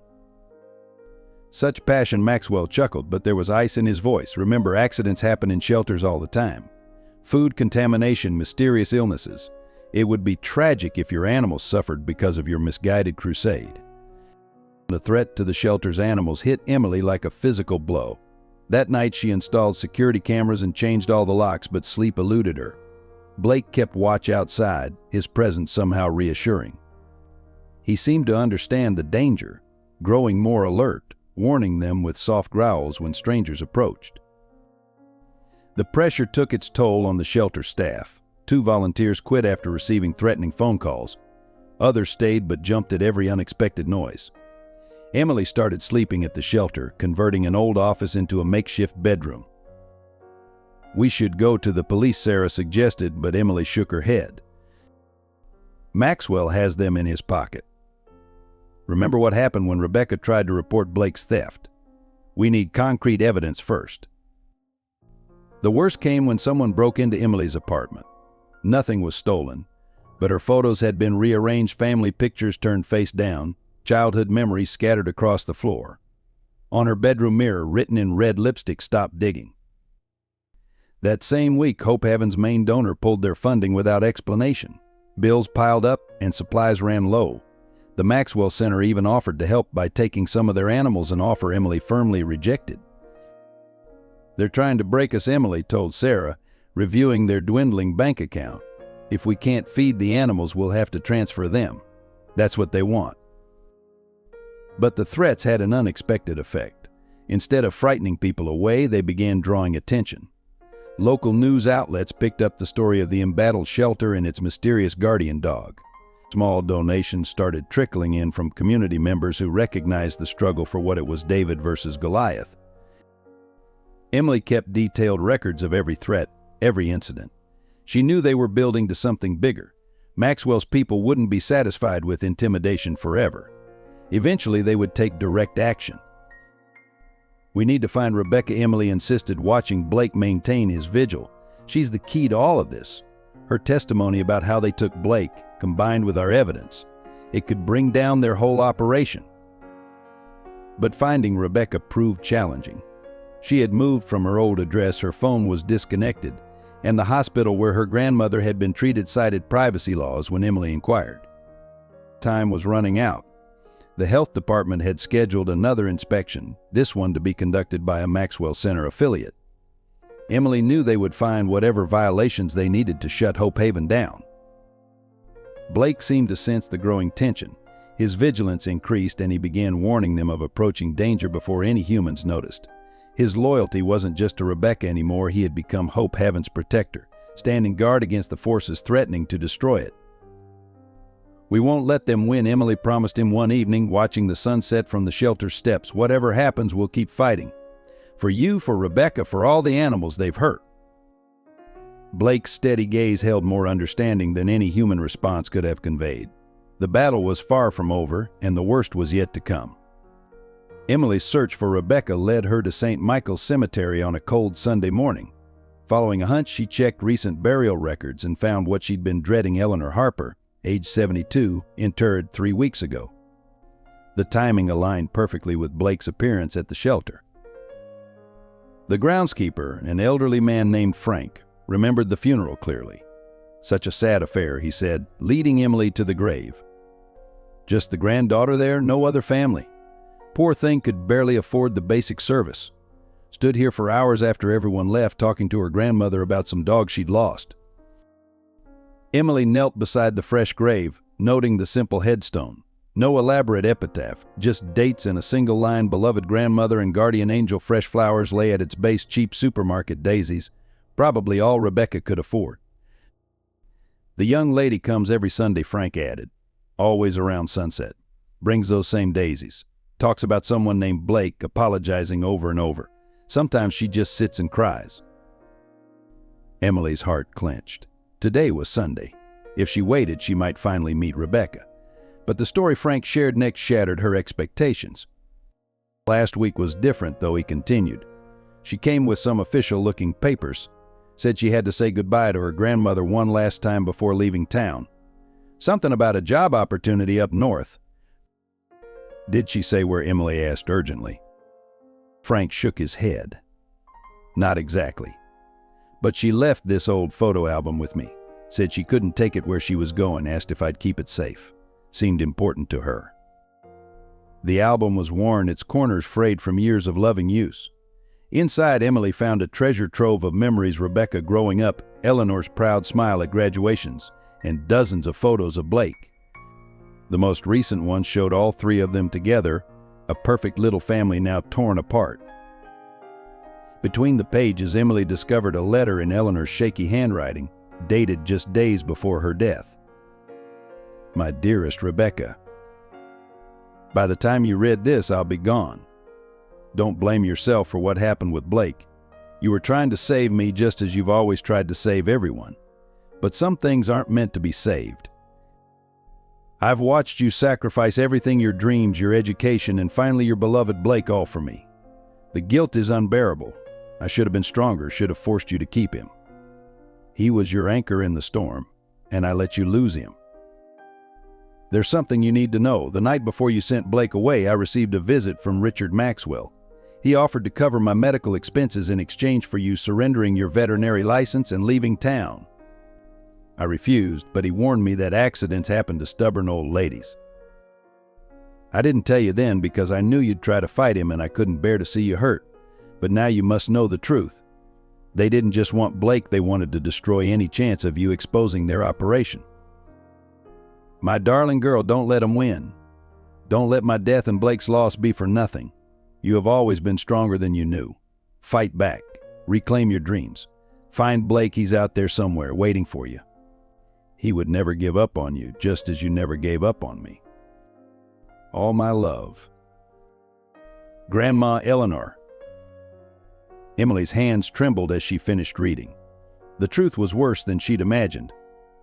Such passion, Maxwell chuckled, but there was ice in his voice. "Remember, accidents happen in shelters all the time. Food contamination, mysterious illnesses. It would be tragic if your animals suffered because of your misguided crusade." The threat to the shelter's animals hit Emily like a physical blow. That night, she installed security cameras and changed all the locks, but sleep eluded her. Blake kept watch outside, his presence somehow reassuring. He seemed to understand the danger, growing more alert, warning them with soft growls when strangers approached. The pressure took its toll on the shelter staff. 2 volunteers quit after receiving threatening phone calls. Others stayed but jumped at every unexpected noise. Emily started sleeping at the shelter, converting an old office into a makeshift bedroom. "We should go to the police," Sarah suggested, but Emily shook her head. "Maxwell has them in his pocket. Remember what happened when Rebecca tried to report Blake's theft. We need concrete evidence first." The worst came when someone broke into Emily's apartment. Nothing was stolen, but her photos had been rearranged, family pictures turned face down, childhood memories scattered across the floor. On her bedroom mirror, written in red lipstick, "Stop digging." That same week, Hope Heaven's main donor pulled their funding without explanation. Bills piled up and supplies ran low. The Maxwell Center even offered to help by taking some of their animals, an offer Emily firmly rejected. "They're trying to break us," Emily told Sarah, reviewing their dwindling bank account. "If we can't feed the animals, we'll have to transfer them. That's what they want." But the threats had an unexpected effect. Instead of frightening people away, they began drawing attention. Local news outlets picked up the story of the embattled shelter and its mysterious guardian dog. Small donations started trickling in from community members who recognized the struggle for what it was, David versus Goliath. Emily kept detailed records of every threat, every incident. She knew they were building to something bigger. Maxwell's people wouldn't be satisfied with intimidation forever. Eventually, they would take direct action. "We need to find Rebecca," Emily insisted, watching Blake maintain his vigil. "She's the key to all of this. Her testimony about how they took Blake, combined with our evidence, it could bring down their whole operation." But finding Rebecca proved challenging. She had moved from her old address, her phone was disconnected, and the hospital where her grandmother had been treated cited privacy laws when Emily inquired. Time was running out. The health department had scheduled another inspection, this one to be conducted by a Maxwell Center affiliate. Emily knew they would find whatever violations they needed to shut Hope Haven down. Blake seemed to sense the growing tension. His vigilance increased, and he began warning them of approaching danger before any humans noticed. His loyalty wasn't just to Rebecca anymore, he had become Hope Haven's protector, standing guard against the forces threatening to destroy it. "We won't let them win," Emily promised him one evening, watching the sunset from the shelter steps. "Whatever happens, we'll keep fighting. For you, for Rebecca, for all the animals they've hurt." Blake's steady gaze held more understanding than any human response could have conveyed. The battle was far from over, and the worst was yet to come. Emily's search for Rebecca led her to St. Michael's Cemetery on a cold Sunday morning. Following a hunch, she checked recent burial records and found what she'd been dreading: Eleanor Harper, age 72, interred 3 weeks ago. The timing aligned perfectly with Blake's appearance at the shelter. The groundskeeper, an elderly man named Frank, remembered the funeral clearly. "Such a sad affair," he said, leading Emily to the grave. "Just the granddaughter there, no other family. Poor thing could barely afford the basic service. Stood here for hours after everyone left, talking to her grandmother about some dog she'd lost." Emily knelt beside the fresh grave, noting the simple headstone. No elaborate epitaph, just dates and a single line: "Beloved grandmother and guardian angel." Fresh flowers lay at its base, cheap supermarket daisies, probably all Rebecca could afford. "The young lady comes every Sunday," Frank added. "Always around sunset. Brings those same daisies. Talks about someone named Blake, apologizing over and over. Sometimes she just sits and cries." Emily's heart clenched. Today was Sunday. If she waited, she might finally meet Rebecca. But the story Frank shared next shattered her expectations. "Last week was different, though," he continued. "She came with some official-looking papers. Said she had to say goodbye to her grandmother one last time before leaving town. Something about a job opportunity up north." "Did she say where?" Emily asked urgently. Frank shook his head. "Not exactly. But she left this old photo album with me. Said she couldn't take it where she was going, asked if I'd keep it safe. Seemed important to her." The album was worn, its corners frayed from years of loving use. Inside, Emily found a treasure trove of memories: Rebecca growing up, Eleanor's proud smile at graduations, and dozens of photos of Blake. The most recent one showed all three of them together, a perfect little family now torn apart. Between the pages, Emily discovered a letter in Eleanor's shaky handwriting, dated just days before her death. My dearest Rebecca, by the time you read this, I'll be gone. Don't blame yourself for what happened with Blake. You were trying to save me just as you've always tried to save everyone. But some things aren't meant to be saved. I've watched you sacrifice everything, your dreams, your education, and finally your beloved Blake, all for me. The guilt is unbearable. I should have been stronger, should have forced you to keep him. He was your anchor in the storm, and I let you lose him. There's something you need to know. The night before you sent Blake away, I received a visit from Richard Maxwell. He offered to cover my medical expenses in exchange for you surrendering your veterinary license and leaving town. I refused, but he warned me that accidents happen to stubborn old ladies. I didn't tell you then because I knew you'd try to fight him and I couldn't bear to see you hurt. But now you must know the truth. They didn't just want Blake, they wanted to destroy any chance of you exposing their operation. My darling girl, don't let them win. Don't let my death and Blake's loss be for nothing. You have always been stronger than you knew. Fight back. Reclaim your dreams. Find Blake, he's out there somewhere, waiting for you. He would never give up on you, just as you never gave up on me. All my love. Grandma Eleanor. Emily's hands trembled as she finished reading. The truth was worse than she'd imagined.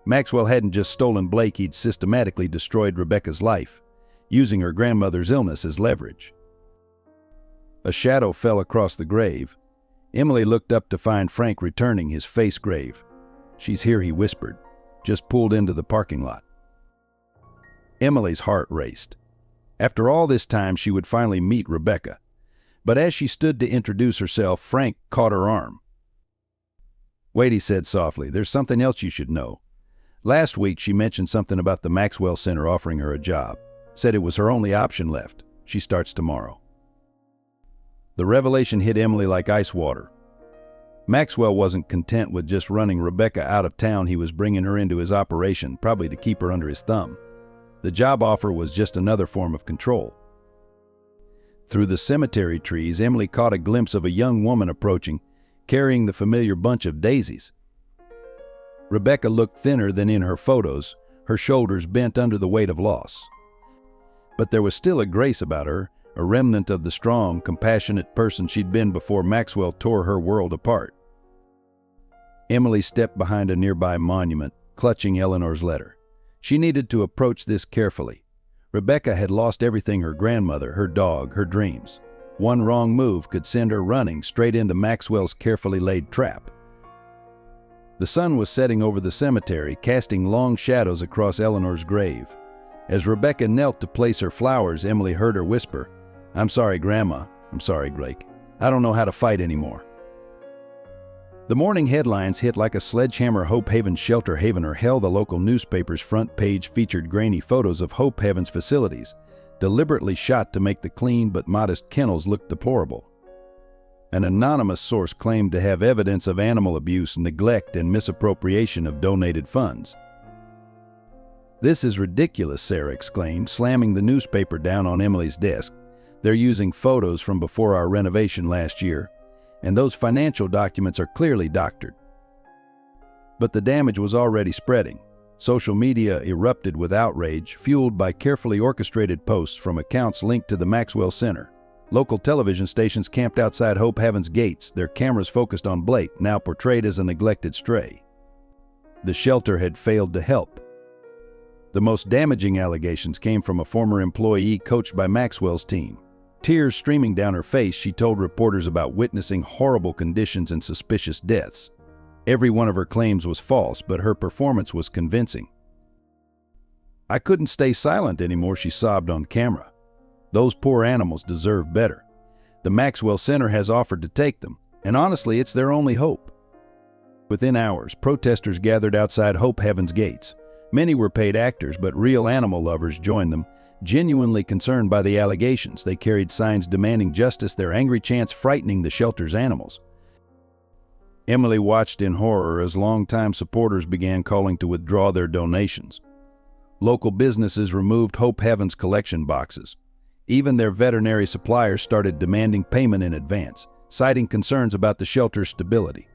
Maxwell hadn't just stolen Blake, he'd systematically destroyed Rebecca's life, using her grandmother's illness as leverage. A shadow fell across the grave. Emily looked up to find Frank returning, his face grave. "She's here," he whispered. "Just pulled into the parking lot." Emily's heart raced. After all this time, she would finally meet Rebecca. But as she stood to introduce herself, Frank caught her arm. "Wait," he said softly, "there's something else you should know. Last week she mentioned something about the Maxwell Center offering her a job. Said it was her only option left. She starts tomorrow." The revelation hit Emily like ice water. Maxwell wasn't content with just running Rebecca out of town. He was bringing her into his operation, probably to keep her under his thumb. The job offer was just another form of control. Through the cemetery trees, Emily caught a glimpse of a young woman approaching, carrying the familiar bunch of daisies. Rebecca looked thinner than in her photos, her shoulders bent under the weight of loss. But there was still a grace about her, a remnant of the strong, compassionate person she'd been before Maxwell tore her world apart. Emily stepped behind a nearby monument, clutching Eleanor's letter. She needed to approach this carefully. Rebecca had lost everything: her grandmother, her dog, her dreams. One wrong move could send her running straight into Maxwell's carefully laid trap. The sun was setting over the cemetery, casting long shadows across Eleanor's grave. As Rebecca knelt to place her flowers, Emily heard her whisper, "I'm sorry, Grandma. I'm sorry, Blake. I don't know how to fight anymore." The morning headlines hit like a sledgehammer. Hope Haven shelter haven or hell. The local newspaper's front page featured grainy photos of Hope Haven's facilities, deliberately shot to make the clean but modest kennels look deplorable. An anonymous source claimed to have evidence of animal abuse, neglect, and misappropriation of donated funds. "This is ridiculous," Sarah exclaimed, slamming the newspaper down on Emily's desk. "They're using photos from before our renovation last year, and those financial documents are clearly doctored." But the damage was already spreading. Social media erupted with outrage, fueled by carefully orchestrated posts from accounts linked to the Maxwell Center. Local television stations camped outside Hope Haven's gates, their cameras focused on Blake, now portrayed as a neglected stray. The shelter had failed to help. The most damaging allegations came from a former employee coached by Maxwell's team. Tears streaming down her face, she told reporters about witnessing horrible conditions and suspicious deaths. Every one of her claims was false, but her performance was convincing. "I couldn't stay silent anymore," she sobbed on camera. "Those poor animals deserve better. The Maxwell Center has offered to take them, and honestly, it's their only hope." Within hours, protesters gathered outside Hope Haven's gates. Many were paid actors, but real animal lovers joined them, genuinely concerned by the allegations. They carried signs demanding justice, their angry chants frightening the shelter's animals. Emily watched in horror as longtime supporters began calling to withdraw their donations. Local businesses removed Hope Heaven's collection boxes. Even their veterinary suppliers started demanding payment in advance, citing concerns about the shelter's stability.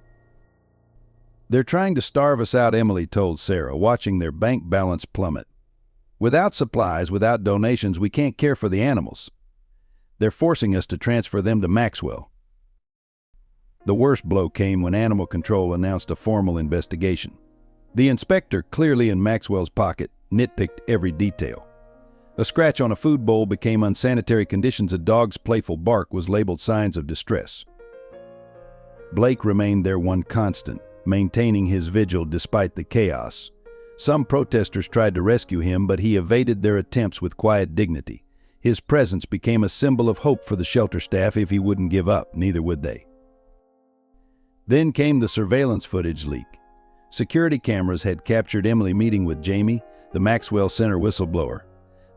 "They're trying to starve us out," Emily told Sarah, watching their bank balance plummet. "Without supplies, without donations, we can't care for the animals. They're forcing us to transfer them to Maxwell." The worst blow came when Animal Control announced a formal investigation. The inspector, clearly in Maxwell's pocket, nitpicked every detail. A scratch on a food bowl became unsanitary conditions. A dog's playful bark was labeled signs of distress. Blake remained their one constant, maintaining his vigil despite the chaos. Some protesters tried to rescue him, but he evaded their attempts with quiet dignity. His presence became a symbol of hope for the shelter staff. If he wouldn't give up, neither would they. Then came the surveillance footage leak. Security cameras had captured Emily meeting with Jamie, the Maxwell Center whistleblower.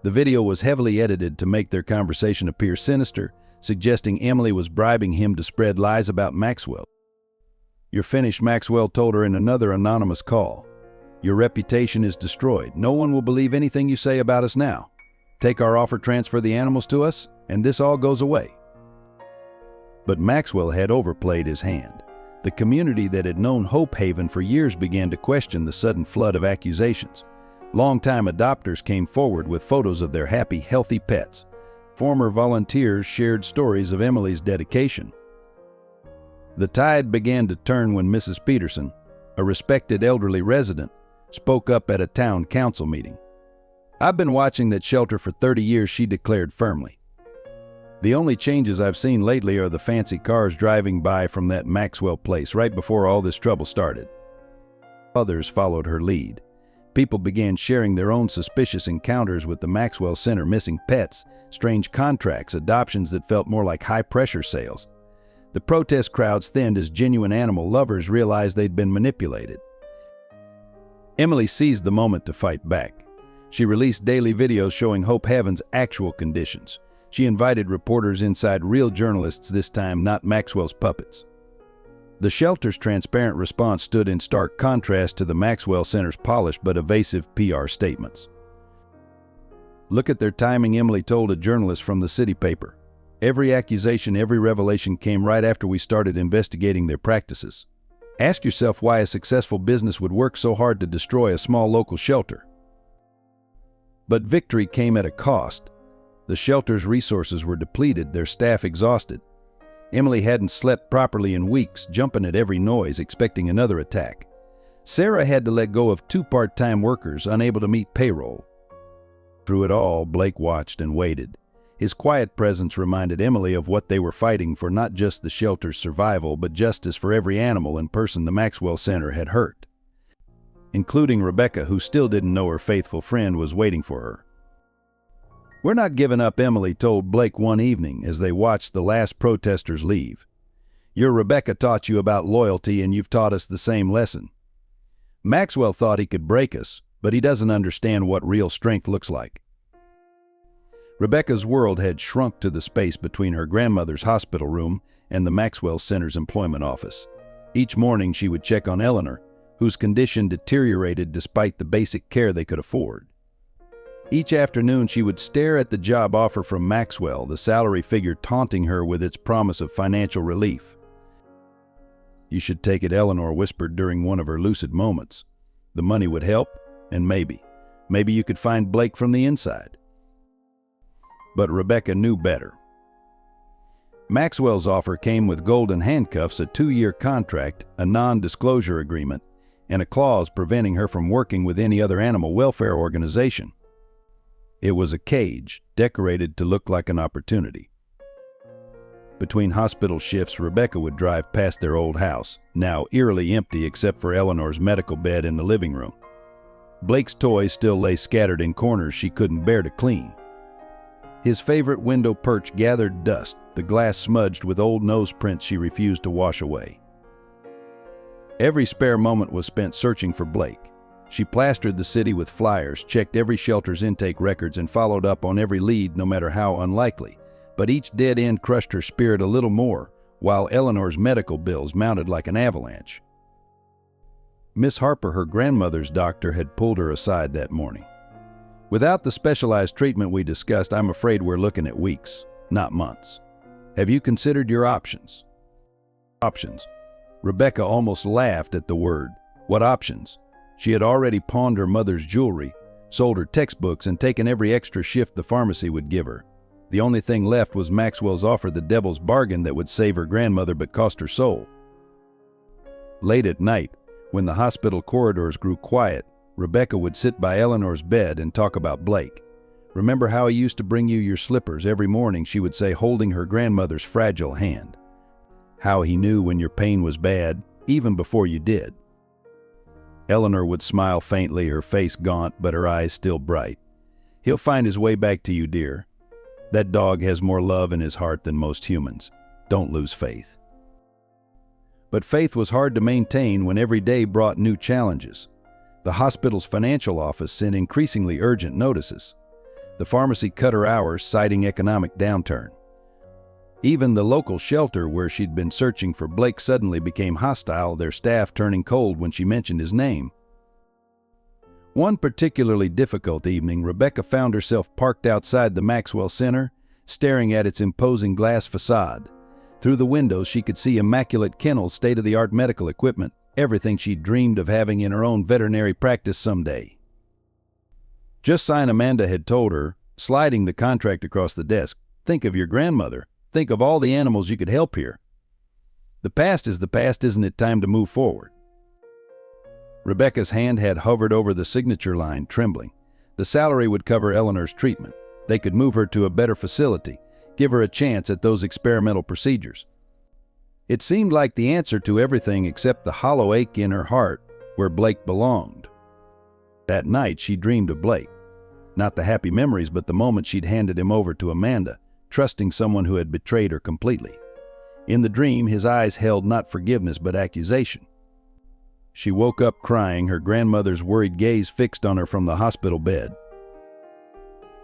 The video was heavily edited to make their conversation appear sinister, suggesting Emily was bribing him to spread lies about Maxwell. "You're finished," Maxwell told her in another anonymous call. "Your reputation is destroyed. No one will believe anything you say about us now. Take our offer, transfer the animals to us, and this all goes away." But Maxwell had overplayed his hand. The community that had known Hope Haven for years began to question the sudden flood of accusations. Longtime adopters came forward with photos of their happy, healthy pets. Former volunteers shared stories of Emily's dedication. The tide began to turn when Mrs. Peterson, a respected elderly resident, spoke up at a town council meeting. "I've been watching that shelter for 30 years, she declared firmly. "The only changes I've seen lately are the fancy cars driving by from that Maxwell place right before all this trouble started." Others followed her lead. People began sharing their own suspicious encounters with the Maxwell Center, missing pets, strange contracts, adoptions that felt more like high-pressure sales. The protest crowds thinned as genuine animal lovers realized they'd been manipulated. Emily seized the moment to fight back. She released daily videos showing Hope Heaven's actual conditions. She invited reporters inside, real journalists this time, not Maxwell's puppets. The shelter's transparent response stood in stark contrast to the Maxwell Center's polished but evasive PR statements. "Look at their timing," Emily told a journalist from the city paper. "Every accusation, every revelation came right after we started investigating their practices. Ask yourself why a successful business would work so hard to destroy a small local shelter." But victory came at a cost. The shelter's resources were depleted, their staff exhausted. Emily hadn't slept properly in weeks, jumping at every noise, expecting another attack. Sarah had to let go of 2 part-time workers, unable to meet payroll. Through it all, Blake watched and waited. His quiet presence reminded Emily of what they were fighting for, not just the shelter's survival, but justice for every animal and person the Maxwell Center had hurt. Including Rebecca, who still didn't know her faithful friend was waiting for her. "We're not giving up," Emily told Blake one evening as they watched the last protesters leave. "Your Rebecca taught you about loyalty, and you've taught us the same lesson. Maxwell thought he could break us, but he doesn't understand what real strength looks like." Rebecca's world had shrunk to the space between her grandmother's hospital room and the Maxwell Center's employment office. Each morning she would check on Eleanor, whose condition deteriorated despite the basic care they could afford. Each afternoon she would stare at the job offer from Maxwell, the salary figure taunting her with its promise of financial relief. "You should take it," Eleanor whispered during one of her lucid moments. "The money would help, and maybe you could find Blake from the inside." But Rebecca knew better. Maxwell's offer came with golden handcuffs, a 2-year contract, a non-disclosure agreement, and a clause preventing her from working with any other animal welfare organization. It was a cage, decorated to look like an opportunity. Between hospital shifts, Rebecca would drive past their old house, now eerily empty except for Eleanor's medical bed in the living room. Blake's toys still lay scattered in corners she couldn't bear to clean. His favorite window perch gathered dust, the glass smudged with old nose prints she refused to wash away. Every spare moment was spent searching for Blake. She plastered the city with flyers, checked every shelter's intake records, and followed up on every lead, no matter how unlikely. But each dead end crushed her spirit a little more, while Eleanor's medical bills mounted like an avalanche. Miss Harper, her grandmother's doctor, had pulled her aside that morning. Without the specialized treatment we discussed, I'm afraid we're looking at weeks, not months. Have you considered your options? Options. Rebecca almost laughed at the word. What options? She had already pawned her mother's jewelry, sold her textbooks, and taken every extra shift the pharmacy would give her. The only thing left was Maxwell's offer, the devil's bargain that would save her grandmother but cost her soul. Late at night, when the hospital corridors grew quiet, Rebecca would sit by Eleanor's bed and talk about Blake. Remember how he used to bring you your slippers every morning, she would say, holding her grandmother's fragile hand. How he knew when your pain was bad, even before you did. Eleanor would smile faintly, her face gaunt but her eyes still bright. He'll find his way back to you, dear. That dog has more love in his heart than most humans. Don't lose faith. But faith was hard to maintain when every day brought new challenges. The hospital's financial office sent increasingly urgent notices. The pharmacy cut her hours, citing economic downturn. Even the local shelter where she'd been searching for Blake suddenly became hostile, their staff turning cold when she mentioned his name. One particularly difficult evening, Rebecca found herself parked outside the Maxwell Center, staring at its imposing glass facade. Through the windows, she could see immaculate kennels, state-of-the-art medical equipment, everything she'd dreamed of having in her own veterinary practice someday. Just sign, Amanda had told her, sliding the contract across the desk. Think of your grandmother. Think of all the animals you could help here. The past is the past, isn't it time to move forward? Rebecca's hand had hovered over the signature line, trembling. The salary would cover Eleanor's treatment. They could move her to a better facility, give her a chance at those experimental procedures. It seemed like the answer to everything except the hollow ache in her heart where Blake belonged. That night she dreamed of Blake. Not the happy memories, but the moment she'd handed him over to Amanda, trusting someone who had betrayed her completely. In the dream, his eyes held not forgiveness but accusation. She woke up crying, her grandmother's worried gaze fixed on her from the hospital bed.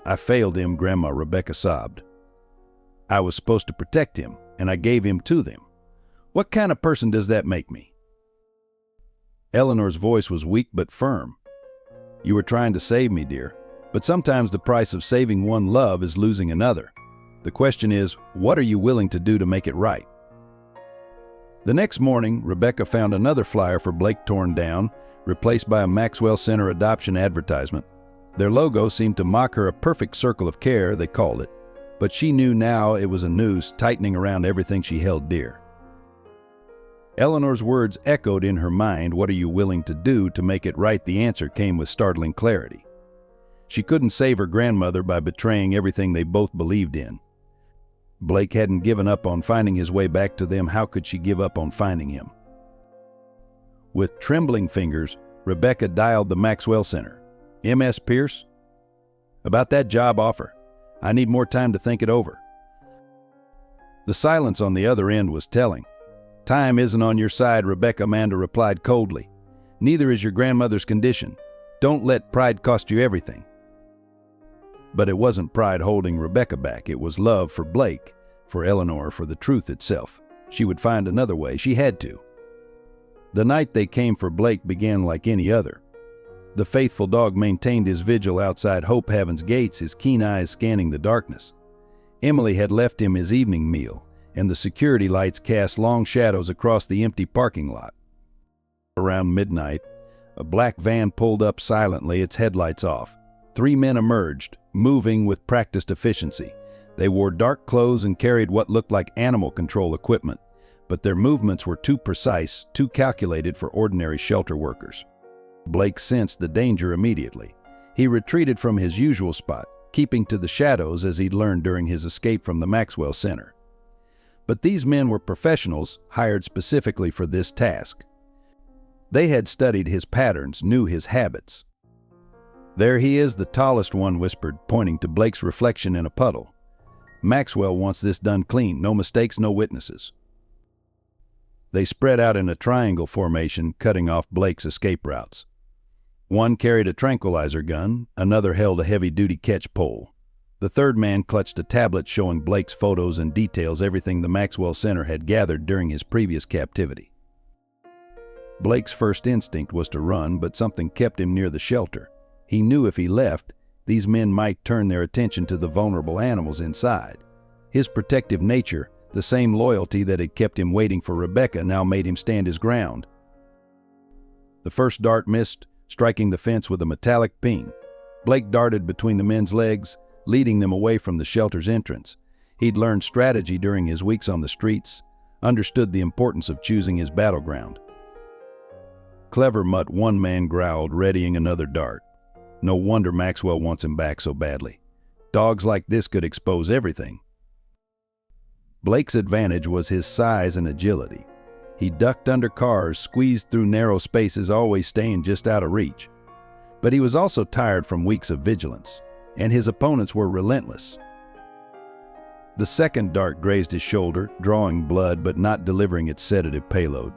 I failed him, Grandma, Rebecca sobbed. I was supposed to protect him, and I gave him to them. What kind of person does that make me? Eleanor's voice was weak but firm. You were trying to save me, dear, but sometimes the price of saving one love is losing another. The question is, what are you willing to do to make it right? The next morning, Rebecca found another flyer for Blake torn down, replaced by a Maxwell Center adoption advertisement. Their logo seemed to mock her, a perfect circle of care, they called it. But she knew now it was a noose tightening around everything she held dear. Eleanor's words echoed in her mind. What are you willing to do to make it right? The answer came with startling clarity. She couldn't save her grandmother by betraying everything they both believed in. Blake hadn't given up on finding his way back to them. How could she give up on finding him? With trembling fingers, Rebecca dialed the Maxwell Center. MS Pierce? About that job offer. I need more time to think it over. The silence on the other end was telling. Time isn't on your side, Rebecca, Amanda replied coldly. Neither is your grandmother's condition. Don't let pride cost you everything. But it wasn't pride holding Rebecca back. It was love for Blake, for Eleanor, for the truth itself. She would find another way. She had to. The night they came for Blake began like any other. The faithful dog maintained his vigil outside Hope Haven's gates, his keen eyes scanning the darkness. Emily had left him his evening meal, and the security lights cast long shadows across the empty parking lot. Around midnight, a black van pulled up silently, its headlights off. 3 men emerged, moving with practiced efficiency. They wore dark clothes and carried what looked like animal control equipment, but their movements were too precise, too calculated for ordinary shelter workers. Blake sensed the danger immediately. He retreated from his usual spot, keeping to the shadows as he'd learned during his escape from the Maxwell Center. But these men were professionals hired specifically for this task. They had studied his patterns, knew his habits. There he is, the tallest one whispered, pointing to Blake's reflection in a puddle. Maxwell wants this done clean, no mistakes, no witnesses. They spread out in a triangle formation, cutting off Blake's escape routes. One carried a tranquilizer gun, another held a heavy-duty catch pole. The third man clutched a tablet showing Blake's photos and details, everything the Maxwell Center had gathered during his previous captivity. Blake's first instinct was to run, but something kept him near the shelter. He knew if he left, these men might turn their attention to the vulnerable animals inside. His protective nature, the same loyalty that had kept him waiting for Rebecca, now made him stand his ground. The first dart missed, striking the fence with a metallic ping. Blake darted between the men's legs, leading them away from the shelter's entrance. He'd learned strategy during his weeks on the streets, understood the importance of choosing his battleground. "Clever mutt," one man growled, readying another dart. "No wonder Maxwell wants him back so badly. Dogs like this could expose everything." Blake's advantage was his size and agility. He ducked under cars, squeezed through narrow spaces, always staying just out of reach. But he was also tired from weeks of vigilance, and his opponents were relentless. The second dart grazed his shoulder, drawing blood but not delivering its sedative payload.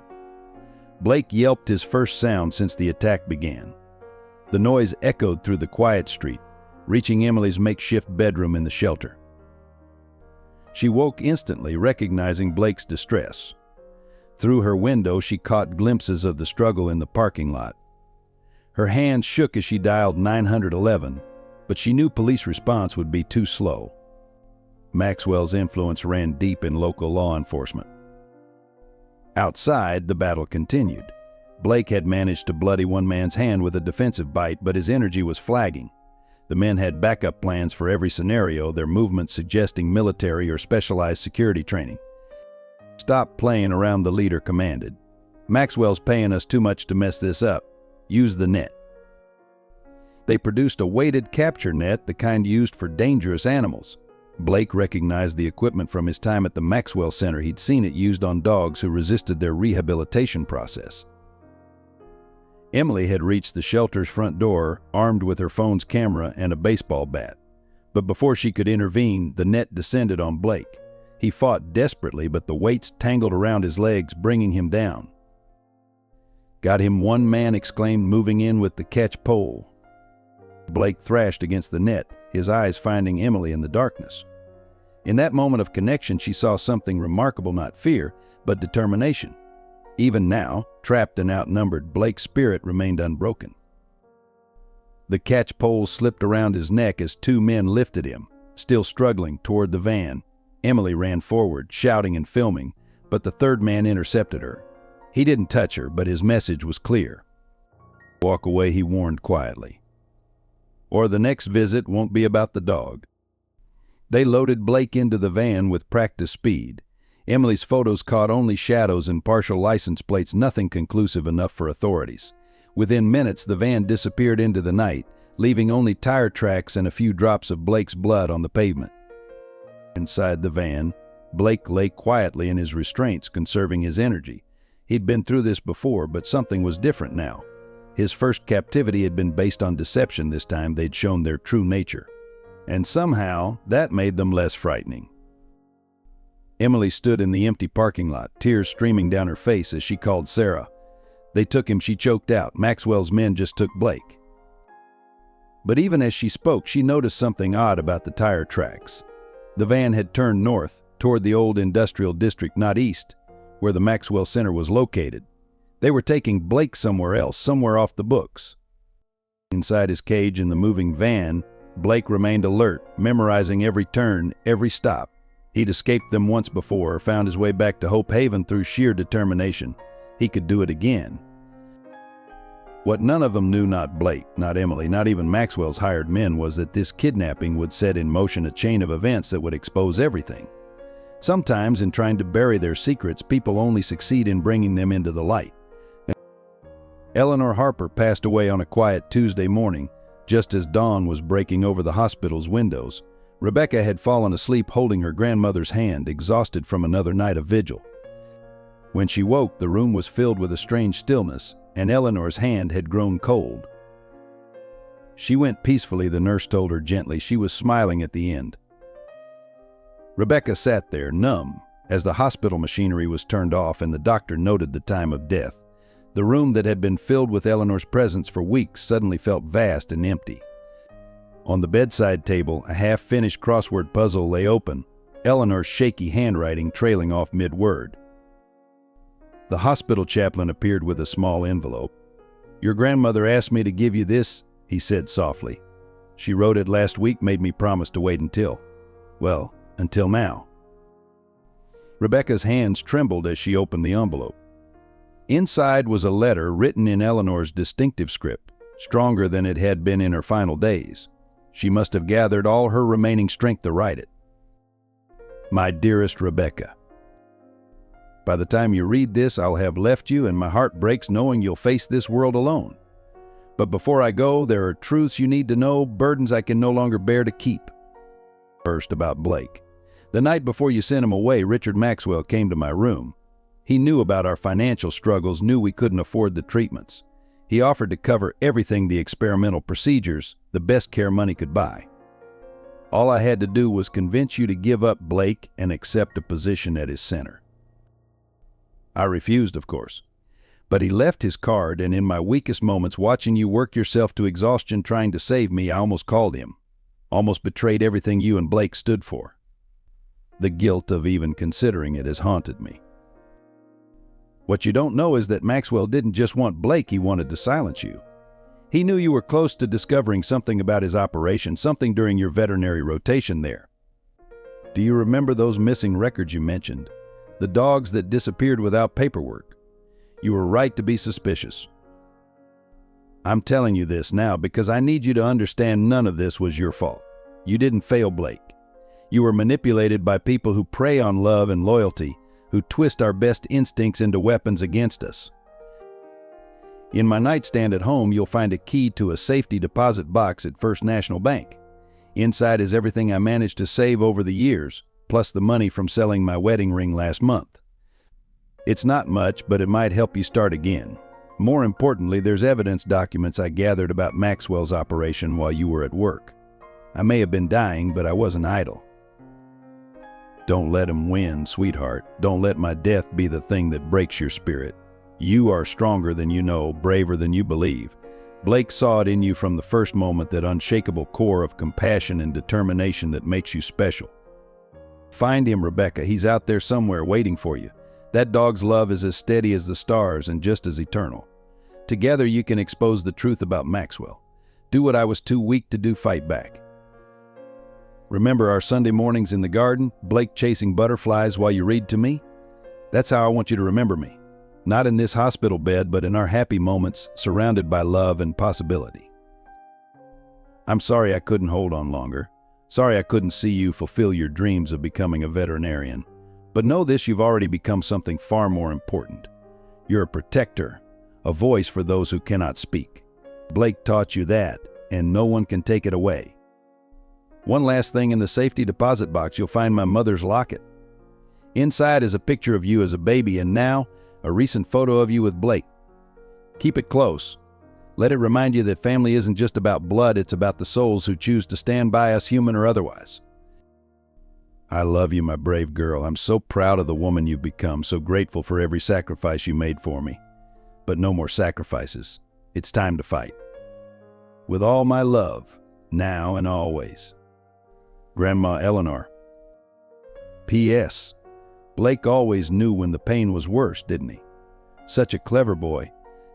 Blake yelped, his first sound since the attack began. The noise echoed through the quiet street, reaching Emily's makeshift bedroom in the shelter. She woke instantly, recognizing Blake's distress. Through her window, she caught glimpses of the struggle in the parking lot. Her hands shook as she dialed 911, but she knew police response would be too slow. Maxwell's influence ran deep in local law enforcement. Outside, the battle continued. Blake had managed to bloody one man's hand with a defensive bite, but his energy was flagging. The men had backup plans for every scenario, their movements suggesting military or specialized security training. "Stop playing around," the leader commanded. "Maxwell's paying us too much to mess this up. Use the net." They produced a weighted capture net, the kind used for dangerous animals. Blake recognized the equipment from his time at the Maxwell Center. He'd seen it used on dogs who resisted their rehabilitation process. Emily had reached the shelter's front door, armed with her phone's camera and a baseball bat. But before she could intervene, the net descended on Blake. He fought desperately, but the weights tangled around his legs, bringing him down. "Got him," one man exclaimed, moving in with the catch pole. Blake thrashed against the net, his eyes finding Emily in the darkness. In that moment of connection, she saw something remarkable, not fear, but determination. Even now, trapped and outnumbered, Blake's spirit remained unbroken. The catch pole slipped around his neck as two men lifted him, still struggling, toward the van. Emily ran forward, shouting and filming, but the third man intercepted her. He didn't touch her, but his message was clear. "Walk away," he warned quietly, "or the next visit won't be about the dog." They loaded Blake into the van with practiced speed. Emily's photos caught only shadows and partial license plates, nothing conclusive enough for authorities. Within minutes, the van disappeared into the night, leaving only tire tracks and a few drops of Blake's blood on the pavement. Inside the van, Blake lay quietly in his restraints, conserving his energy. He'd been through this before, but something was different now. His first captivity had been based on deception. This time they'd shown their true nature. And somehow, that made them less frightening. Emily stood in the empty parking lot, tears streaming down her face as she called Sarah. "They took him," she choked out. "Maxwell's men just took Blake." But even as she spoke, she noticed something odd about the tire tracks. The van had turned north, toward the old industrial district, not east, where the Maxwell Center was located. They were taking Blake somewhere else, somewhere off the books. Inside his cage in the moving van, Blake remained alert, memorizing every turn, every stop. He'd escaped them once before, found his way back to Hope Haven through sheer determination. He could do it again. What none of them knew, not Blake, not Emily, not even Maxwell's hired men, was that this kidnapping would set in motion a chain of events that would expose everything. Sometimes, in trying to bury their secrets, people only succeed in bringing them into the light. Eleanor Harper passed away on a quiet Tuesday morning, just as dawn was breaking over the hospital's windows. Rebecca had fallen asleep holding her grandmother's hand, exhausted from another night of vigil. When she woke, the room was filled with a strange stillness, and Eleanor's hand had grown cold. "She went peacefully," the nurse told her gently. "She was smiling at the end." Rebecca sat there, numb, as the hospital machinery was turned off and the doctor noted the time of death. The room that had been filled with Eleanor's presence for weeks suddenly felt vast and empty. On the bedside table, a half-finished crossword puzzle lay open, Eleanor's shaky handwriting trailing off mid-word. The hospital chaplain appeared with a small envelope. "Your grandmother asked me to give you this," he said softly. She wrote it last week, made me promise to wait until now. Rebecca's hands trembled as she opened the envelope. Inside was a letter written in Eleanor's distinctive script, stronger than it had been in her final days. She must have gathered all her remaining strength to write it. My dearest Rebecca, by the time you read this, I'll have left you, and my heart breaks knowing you'll face this world alone. But before I go, there are truths you need to know, burdens I can no longer bear to keep. First, about Blake. The night before you sent him away, Richard Maxwell came to my room. He knew about our financial struggles, knew we couldn't afford the treatments. He offered to cover everything, the experimental procedures, the best care money could buy. All I had to do was convince you to give up Blake and accept a position at his center. I refused, of course. But he left his card, and in my weakest moments, watching you work yourself to exhaustion trying to save me, I almost called him. Almost betrayed everything you and Blake stood for. The guilt of even considering it has haunted me. What you don't know is that Maxwell didn't just want Blake, he wanted to silence you. He knew you were close to discovering something about his operation, something during your veterinary rotation there. Do you remember those missing records you mentioned? The dogs that disappeared without paperwork. You were right to be suspicious. I'm telling you this now because I need you to understand none of this was your fault. You didn't fail Blake. You were manipulated by people who prey on love and loyalty, who twist our best instincts into weapons against us. In my nightstand at home, you'll find a key to a safety deposit box at First National Bank. Inside is everything I managed to save over the years, plus the money from selling my wedding ring last month. It's not much, but it might help you start again. More importantly, there's evidence documents I gathered about Maxwell's operation while you were at work. I may have been dying, but I wasn't idle. Don't let him win, sweetheart. Don't let my death be the thing that breaks your spirit. You are stronger than you know, braver than you believe. Blake saw it in you from the first moment, that unshakable core of compassion and determination that makes you special. Find him, Rebecca. He's out there somewhere waiting for you. That dog's love is as steady as the stars and just as eternal. Together you can expose the truth about Maxwell. Do what I was too weak to do, fight back. Remember our Sunday mornings in the garden, Blake chasing butterflies while you read to me? That's how I want you to remember me. Not in this hospital bed, but in our happy moments, surrounded by love and possibility. I'm sorry I couldn't hold on longer. Sorry I couldn't see you fulfill your dreams of becoming a veterinarian. But know this, you've already become something far more important. You're a protector, a voice for those who cannot speak. Blake taught you that, and no one can take it away. One last thing, in the safety deposit box you'll find my mother's locket. Inside is a picture of you as a baby, and now a recent photo of you with Blake. Keep it close. Let it remind you that family isn't just about blood, it's about the souls who choose to stand by us, human or otherwise. I love you, my brave girl. I'm so proud of the woman you've become, so grateful for every sacrifice you made for me. But no more sacrifices. It's time to fight. With all my love, now and always. Grandma Eleanor. P.S. Blake always knew when the pain was worst, didn't he? Such a clever boy.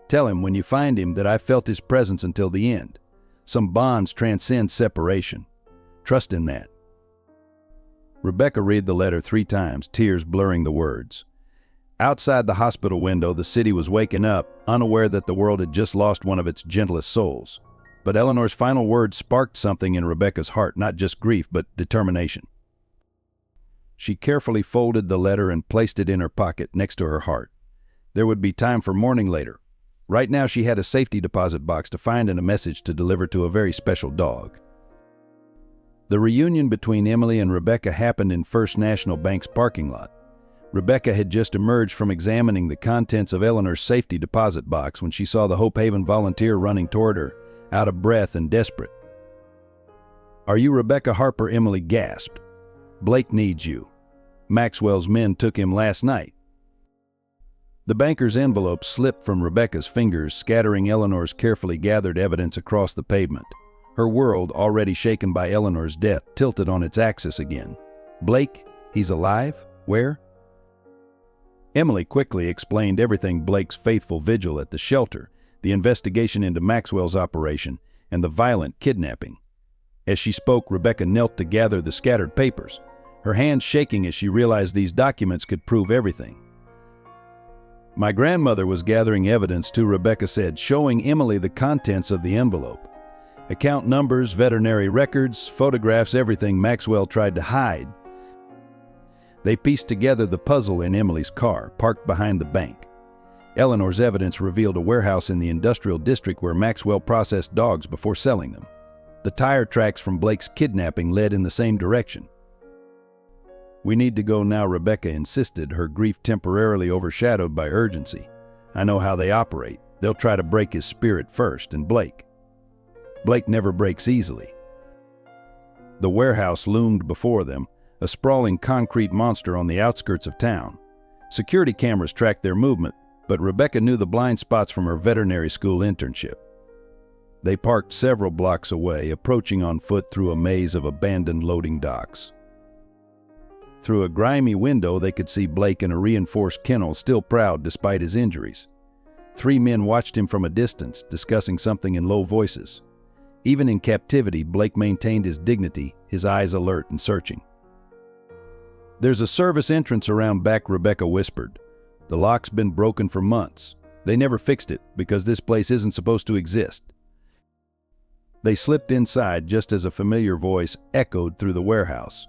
Tell him when you find him that I felt his presence until the end. Some bonds transcend separation. Trust in that. Rebecca read the letter 3 times, tears blurring the words. Outside the hospital window, the city was waking up, unaware that the world had just lost one of its gentlest souls. But Eleanor's final words sparked something in Rebecca's heart, not just grief, but determination. She carefully folded the letter and placed it in her pocket next to her heart. There would be time for mourning later. Right now she had a safety deposit box to find and a message to deliver to a very special dog. The reunion between Emily and Rebecca happened in First National Bank's parking lot. Rebecca had just emerged from examining the contents of Eleanor's safety deposit box when she saw the Hope Haven volunteer running toward her, out of breath and desperate. "Are you Rebecca Harper?" Emily gasped. "Blake needs you. Maxwell's men took him last night." The banker's envelope slipped from Rebecca's fingers, scattering Eleanor's carefully gathered evidence across the pavement. Her world, already shaken by Eleanor's death, tilted on its axis again. "Blake? He's alive? Where?" Emily quickly explained everything: Blake's faithful vigil at the shelter, the investigation into Maxwell's operation, and the violent kidnapping. As she spoke, Rebecca knelt to gather the scattered papers, her hands shaking as she realized these documents could prove everything. "My grandmother was gathering evidence too," Rebecca said, showing Emily the contents of the envelope. Account numbers, veterinary records, photographs, everything Maxwell tried to hide. They pieced together the puzzle in Emily's car, parked behind the bank. Eleanor's evidence revealed a warehouse in the industrial district where Maxwell processed dogs before selling them. The tire tracks from Blake's kidnapping led in the same direction. "We need to go now," Rebecca insisted, her grief temporarily overshadowed by urgency. "I know how they operate. They'll try to break his spirit first, and Blake never breaks easily." The warehouse loomed before them, a sprawling concrete monster on the outskirts of town. Security cameras tracked their movement, but Rebecca knew the blind spots from her veterinary school internship. They parked several blocks away, approaching on foot through a maze of abandoned loading docks. Through a grimy window, they could see Blake in a reinforced kennel, still proud despite his injuries. 3 men watched him from a distance, discussing something in low voices. Even in captivity, Blake maintained his dignity, his eyes alert and searching. "There's a service entrance around back," Rebecca whispered. "The lock's been broken for months. They never fixed it because this place isn't supposed to exist." They slipped inside just as a familiar voice echoed through the warehouse.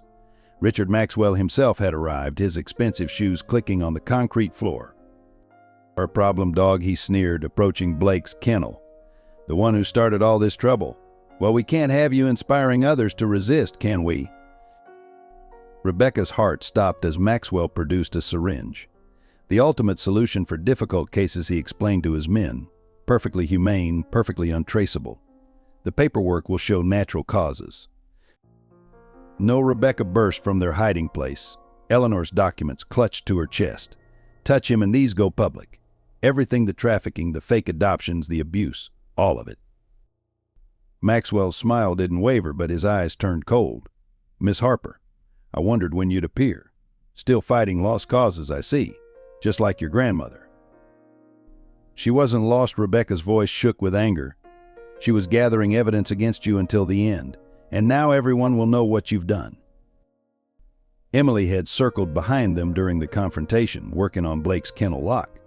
Richard Maxwell himself had arrived, his expensive shoes clicking on the concrete floor. "Our problem dog," he sneered, approaching Blake's kennel. "The one who started all this trouble. Well, we can't have you inspiring others to resist, can we?" Rebecca's heart stopped as Maxwell produced a syringe. The ultimate solution for difficult cases, he explained to his men. Perfectly humane, perfectly untraceable. The paperwork will show natural causes. No, Rebecca burst from their hiding place. Eleanor's documents clutched to her chest. "Touch him and these go public. Everything, the trafficking, the fake adoptions, the abuse, all of it." Maxwell's smile didn't waver, but his eyes turned cold. "Miss Harper, I wondered when you'd appear. Still fighting lost causes, I see. Just like your grandmother." "She wasn't lost," Rebecca's voice shook with anger. "She was gathering evidence against you until the end, and now everyone will know what you've done." Emily had circled behind them during the confrontation, working on Blake's kennel lock.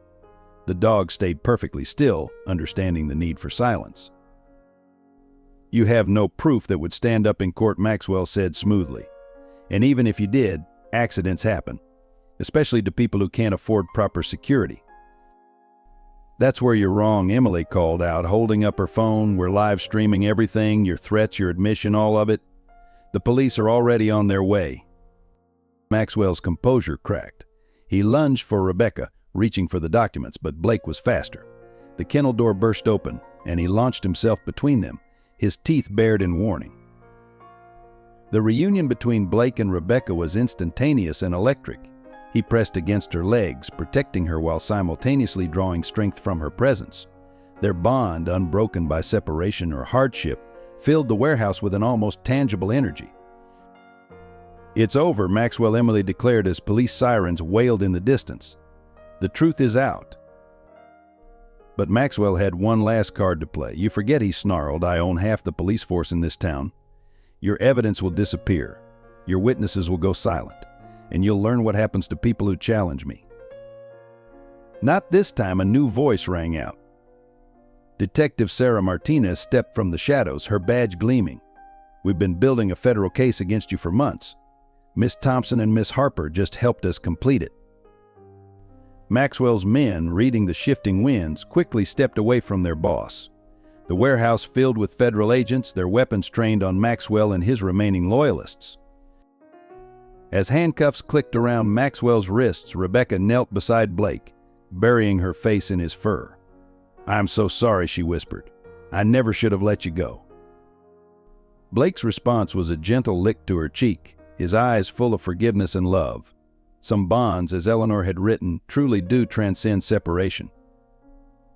The dog stayed perfectly still, understanding the need for silence. "You have no proof that would stand up in court," Maxwell said smoothly. "And even if you did, accidents happen. Especially to people who can't afford proper security." "That's where you're wrong," Emily called out, holding up her phone. "We're live streaming everything, your threats, your admission, all of it. The police are already on their way." Maxwell's composure cracked. He lunged for Rebecca, reaching for the documents, but Blake was faster. The kennel door burst open, and he launched himself between them, his teeth bared in warning. The reunion between Blake and Rebecca was instantaneous and electric. He pressed against her legs, protecting her while simultaneously drawing strength from her presence. Their bond, unbroken by separation or hardship, filled the warehouse with an almost tangible energy. "It's over," Maxwell Emily declared as police sirens wailed in the distance. "The truth is out." But Maxwell had one last card to play. "You forget," he snarled, "I own half the police force in this town. Your evidence will disappear. Your witnesses will go silent. And you'll learn what happens to people who challenge me." Not this time, a new voice rang out. Detective Sarah Martinez stepped from the shadows, her badge gleaming. "We've been building a federal case against you for months. Miss Thompson and Miss Harper just helped us complete it." Maxwell's men, reading the shifting winds, quickly stepped away from their boss. The warehouse filled with federal agents, their weapons trained on Maxwell and his remaining loyalists. As handcuffs clicked around Maxwell's wrists, Rebecca knelt beside Blake, burying her face in his fur. "I'm so sorry," she whispered. "I never should have let you go." Blake's response was a gentle lick to her cheek, his eyes full of forgiveness and love. Some bonds, as Eleanor had written, truly do transcend separation.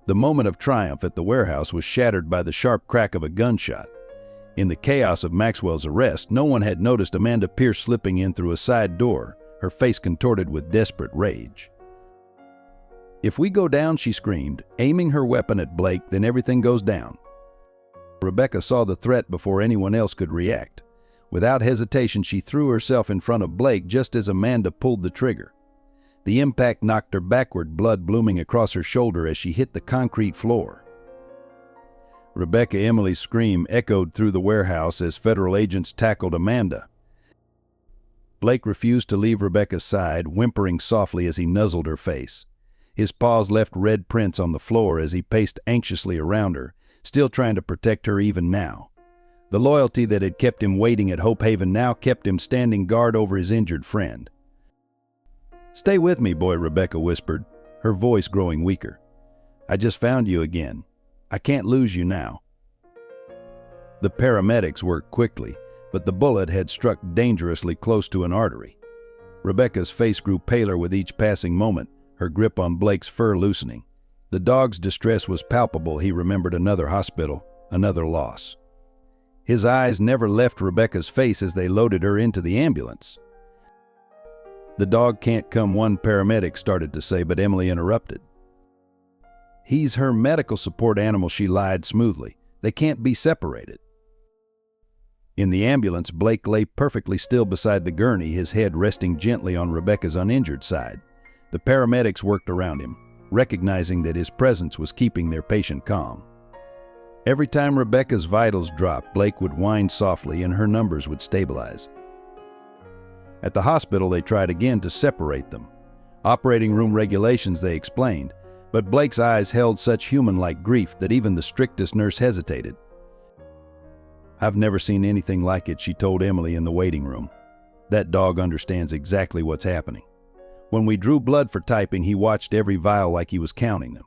The moment of triumph at the warehouse was shattered by the sharp crack of a gunshot. In the chaos of Maxwell's arrest, no one had noticed Amanda Pierce slipping in through a side door, her face contorted with desperate rage. "If we go down," she screamed, aiming her weapon at Blake, "then everything goes down." Rebecca saw the threat before anyone else could react. Without hesitation, she threw herself in front of Blake just as Amanda pulled the trigger. The impact knocked her backward, blood blooming across her shoulder as she hit the concrete floor. Emily's scream echoed through the warehouse as federal agents tackled Amanda. Blake refused to leave Rebecca's side, whimpering softly as he nuzzled her face. His paws left red prints on the floor as he paced anxiously around her, still trying to protect her even now. The loyalty that had kept him waiting at Hope Haven now kept him standing guard over his injured friend. "Stay with me, boy," Rebecca whispered, her voice growing weaker. "I just found you again. I can't lose you now." The paramedics worked quickly, but the bullet had struck dangerously close to an artery. Rebecca's face grew paler with each passing moment, her grip on Blake's fur loosening. The dog's distress was palpable. He remembered another hospital, another loss. His eyes never left Rebecca's face as they loaded her into the ambulance. "The dog can't come," one paramedic started to say, but Emily interrupted. "He's her medical support animal," she lied smoothly. "They can't be separated." In the ambulance, Blake lay perfectly still beside the gurney, his head resting gently on Rebecca's uninjured side. The paramedics worked around him, recognizing that his presence was keeping their patient calm. Every time Rebecca's vitals dropped, Blake would whine softly and her numbers would stabilize. At the hospital, they tried again to separate them. Operating room regulations, they explained, but Blake's eyes held such human-like grief that even the strictest nurse hesitated. "I've never seen anything like it," she told Emily in the waiting room. "That dog understands exactly what's happening. When we drew blood for typing, he watched every vial like he was counting them."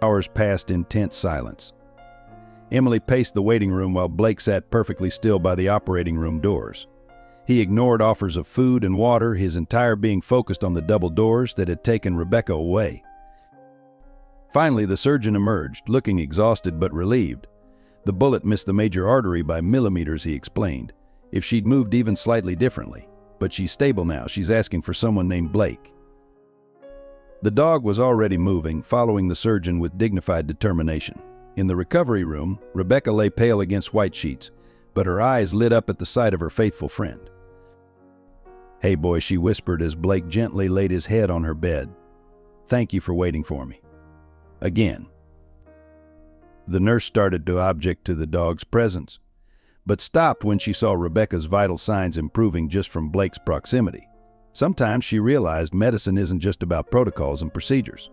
Hours passed in tense silence. Emily paced the waiting room while Blake sat perfectly still by the operating room doors. He ignored offers of food and water, his entire being focused on the double doors that had taken Rebecca away. Finally, the surgeon emerged, looking exhausted but relieved. "The bullet missed the major artery by millimeters," he explained. "If she'd moved even slightly differently. But she's stable now. She's asking for someone named Blake." The dog was already moving, following the surgeon with dignified determination. In the recovery room, Rebecca lay pale against white sheets, but her eyes lit up at the sight of her faithful friend. "Hey, boy," she whispered as Blake gently laid his head on her bed. "Thank you for waiting for me. Again." The nurse started to object to the dog's presence, but stopped when she saw Rebecca's vital signs improving just from Blake's proximity. Sometimes she realized medicine isn't just about protocols and procedures.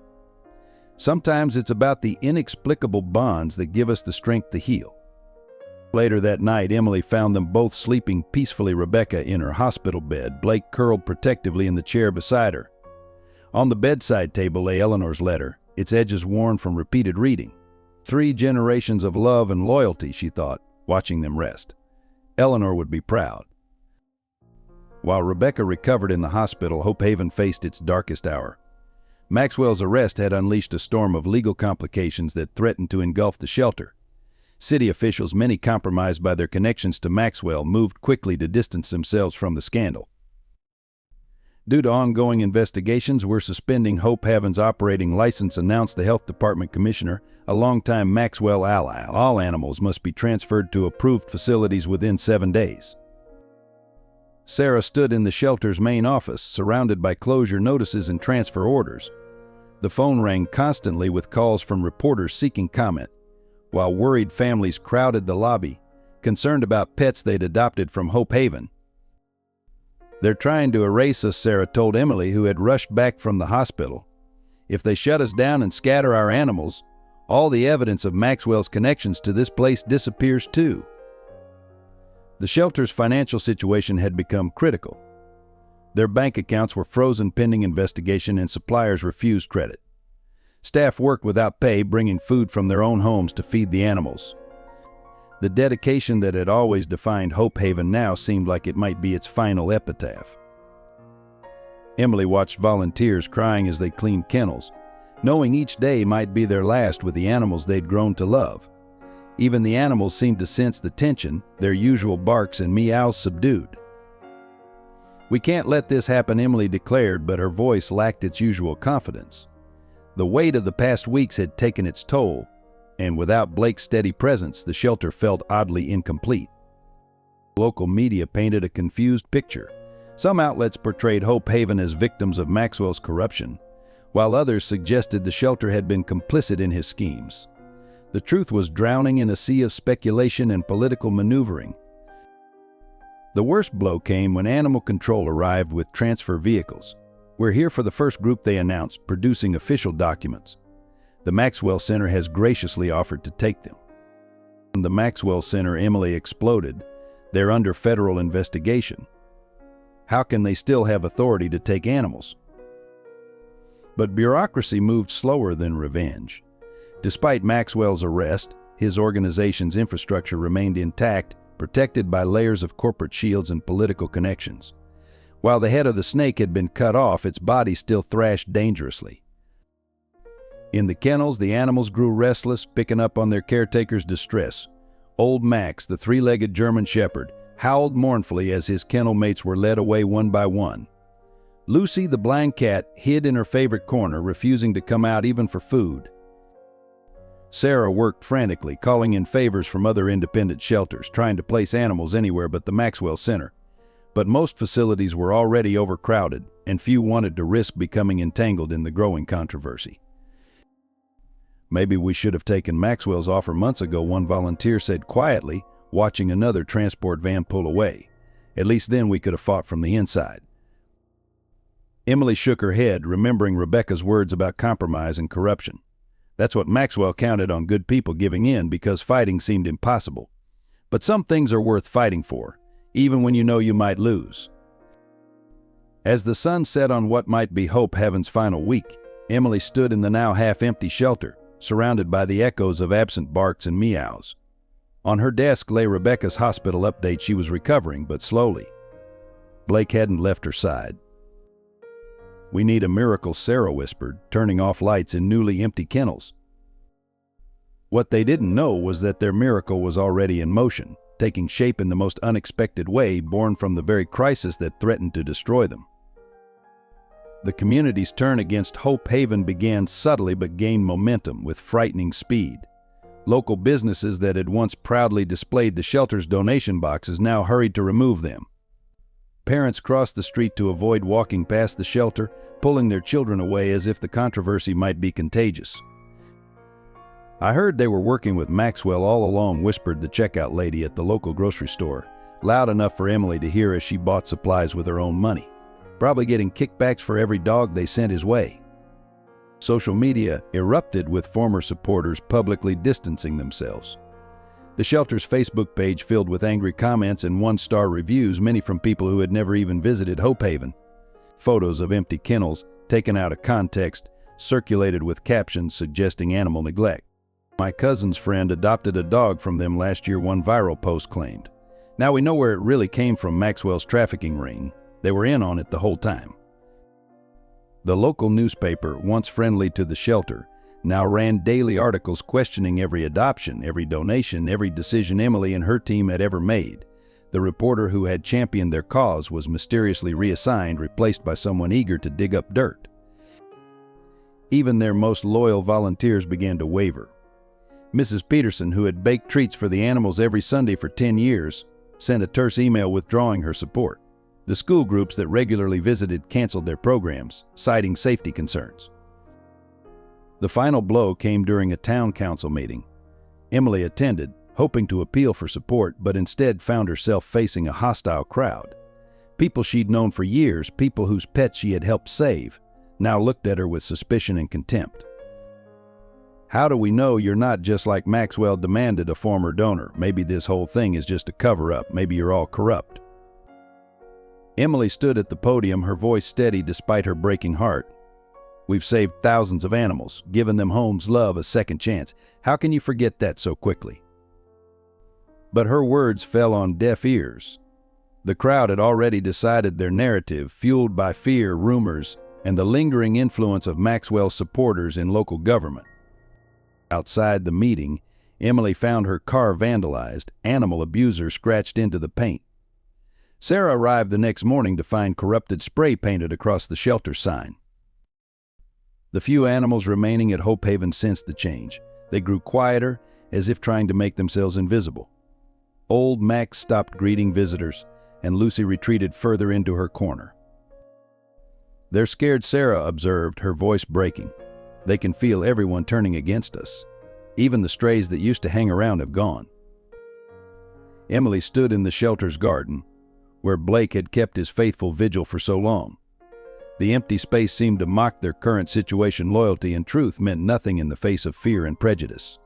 Sometimes it's about the inexplicable bonds that give us the strength to heal. Later that night, Emily found them both sleeping peacefully, Rebecca in her hospital bed, Blake curled protectively in the chair beside her. On the bedside table lay Eleanor's letter, its edges worn from repeated reading. 3 generations of love and loyalty, she thought, watching them rest. Eleanor would be proud. While Rebecca recovered in the hospital, Hope Haven faced its darkest hour. Maxwell's arrest had unleashed a storm of legal complications that threatened to engulf the shelter. City officials, many compromised by their connections to Maxwell, moved quickly to distance themselves from the scandal. Due to ongoing investigations, we're suspending Hope Haven's operating license, announced the Health Department commissioner, a longtime Maxwell ally. All animals must be transferred to approved facilities within 7 days. Sarah stood in the shelter's main office, surrounded by closure notices and transfer orders. The phone rang constantly with calls from reporters seeking comment, while worried families crowded the lobby, concerned about pets they'd adopted from Hope Haven. "They're trying to erase us," Sarah told Emily, who had rushed back from the hospital. "If they shut us down and scatter our animals, all the evidence of Maxwell's connections to this place disappears too." The shelter's financial situation had become critical. Their bank accounts were frozen pending investigation and suppliers refused credit. Staff worked without pay, bringing food from their own homes to feed the animals. The dedication that had always defined Hope Haven now seemed like it might be its final epitaph. Emily watched volunteers crying as they cleaned kennels, knowing each day might be their last with the animals they'd grown to love. Even the animals seemed to sense the tension, their usual barks and meows subdued. "We can't let this happen," Emily declared, but her voice lacked its usual confidence. The weight of the past weeks had taken its toll. and without Blake's steady presence, the shelter felt oddly incomplete. Local media painted a confused picture. Some outlets portrayed Hope Haven as victims of Maxwell's corruption, while others suggested the shelter had been complicit in his schemes. The truth was drowning in a sea of speculation and political maneuvering. The worst blow came when Animal Control arrived with transfer vehicles. "We're here for the first group," they announced, producing official documents. The Maxwell Center has graciously offered to take them. From the Maxwell Center, Emily exploded. "They're under federal investigation. How can they still have authority to take animals?" But bureaucracy moved slower than revenge. Despite Maxwell's arrest, his organization's infrastructure remained intact, protected by layers of corporate shields and political connections. While the head of the snake had been cut off, its body still thrashed dangerously. In the kennels, the animals grew restless, picking up on their caretaker's distress. Old Max, the three-legged German shepherd, howled mournfully as his kennel mates were led away one by one. Lucy, the blind cat, hid in her favorite corner, refusing to come out even for food. Sarah worked frantically, calling in favors from other independent shelters, trying to place animals anywhere but the Maxwell Center. But most facilities were already overcrowded, and few wanted to risk becoming entangled in the growing controversy. "Maybe we should have taken Maxwell's offer months ago," one volunteer said quietly, watching another transport van pull away. "At least then we could have fought from the inside." Emily shook her head, remembering Rebecca's words about compromise and corruption. That's what Maxwell counted on: good people giving in because fighting seemed impossible. But some things are worth fighting for, even when you know you might lose. As the sun set on what might be Hope Haven's final week, Emily stood in the now half-empty shelter, surrounded by the echoes of absent barks and meows. On her desk lay Rebecca's hospital update. She was recovering, but slowly. Blake hadn't left her side. "We need a miracle," Sarah whispered, turning off lights in newly empty kennels. What they didn't know was that their miracle was already in motion, taking shape in the most unexpected way, born from the very crisis that threatened to destroy them. The community's turn against Hope Haven began subtly but gained momentum with frightening speed. Local businesses that had once proudly displayed the shelter's donation boxes now hurried to remove them. Parents crossed the street to avoid walking past the shelter, pulling their children away as if the controversy might be contagious. "I heard they were working with Maxwell all along," whispered the checkout lady at the local grocery store, loud enough for Emily to hear as she bought supplies with her own money. "Probably getting kickbacks for every dog they sent his way." Social media erupted with former supporters publicly distancing themselves. The shelter's Facebook page filled with angry comments and one-star reviews, many from people who had never even visited Hope Haven. Photos of empty kennels, taken out of context, circulated with captions suggesting animal neglect. "My cousin's friend adopted a dog from them last year," one viral post claimed. "Now we know where it really came from: Maxwell's trafficking ring. They were in on it the whole time." The local newspaper, once friendly to the shelter, now ran daily articles questioning every adoption, every donation, every decision Emily and her team had ever made. The reporter who had championed their cause was mysteriously reassigned, replaced by someone eager to dig up dirt. Even their most loyal volunteers began to waver. Mrs. Peterson, who had baked treats for the animals every Sunday for 10 years, sent a terse email withdrawing her support. The school groups that regularly visited canceled their programs, citing safety concerns. The final blow came during a town council meeting. Emily attended, hoping to appeal for support, but instead found herself facing a hostile crowd. People she'd known for years, people whose pets she had helped save, now looked at her with suspicion and contempt. "How do we know you're not just like Maxwell?" demanded a former donor. "Maybe this whole thing is just a cover-up. Maybe you're all corrupt." Emily stood at the podium, her voice steady despite her breaking heart. "We've saved thousands of animals, given them homes, love, a second chance. How can you forget that so quickly?" But her words fell on deaf ears. The crowd had already decided their narrative, fueled by fear, rumors, and the lingering influence of Maxwell's supporters in local government. Outside the meeting, Emily found her car vandalized, animal abusers scratched into the paint. Sarah arrived the next morning to find corrupted spray painted across the shelter sign. The few animals remaining at Hope Haven sensed the change. They grew quieter, as if trying to make themselves invisible. Old Max stopped greeting visitors, and Lucy retreated further into her corner. "They're scared," Sarah observed, her voice breaking. "They can feel everyone turning against us. Even the strays that used to hang around have gone." Emily stood in the shelter's garden, where Blake had kept his faithful vigil for so long. The empty space seemed to mock their current situation. Loyalty and truth meant nothing in the face of fear and prejudice.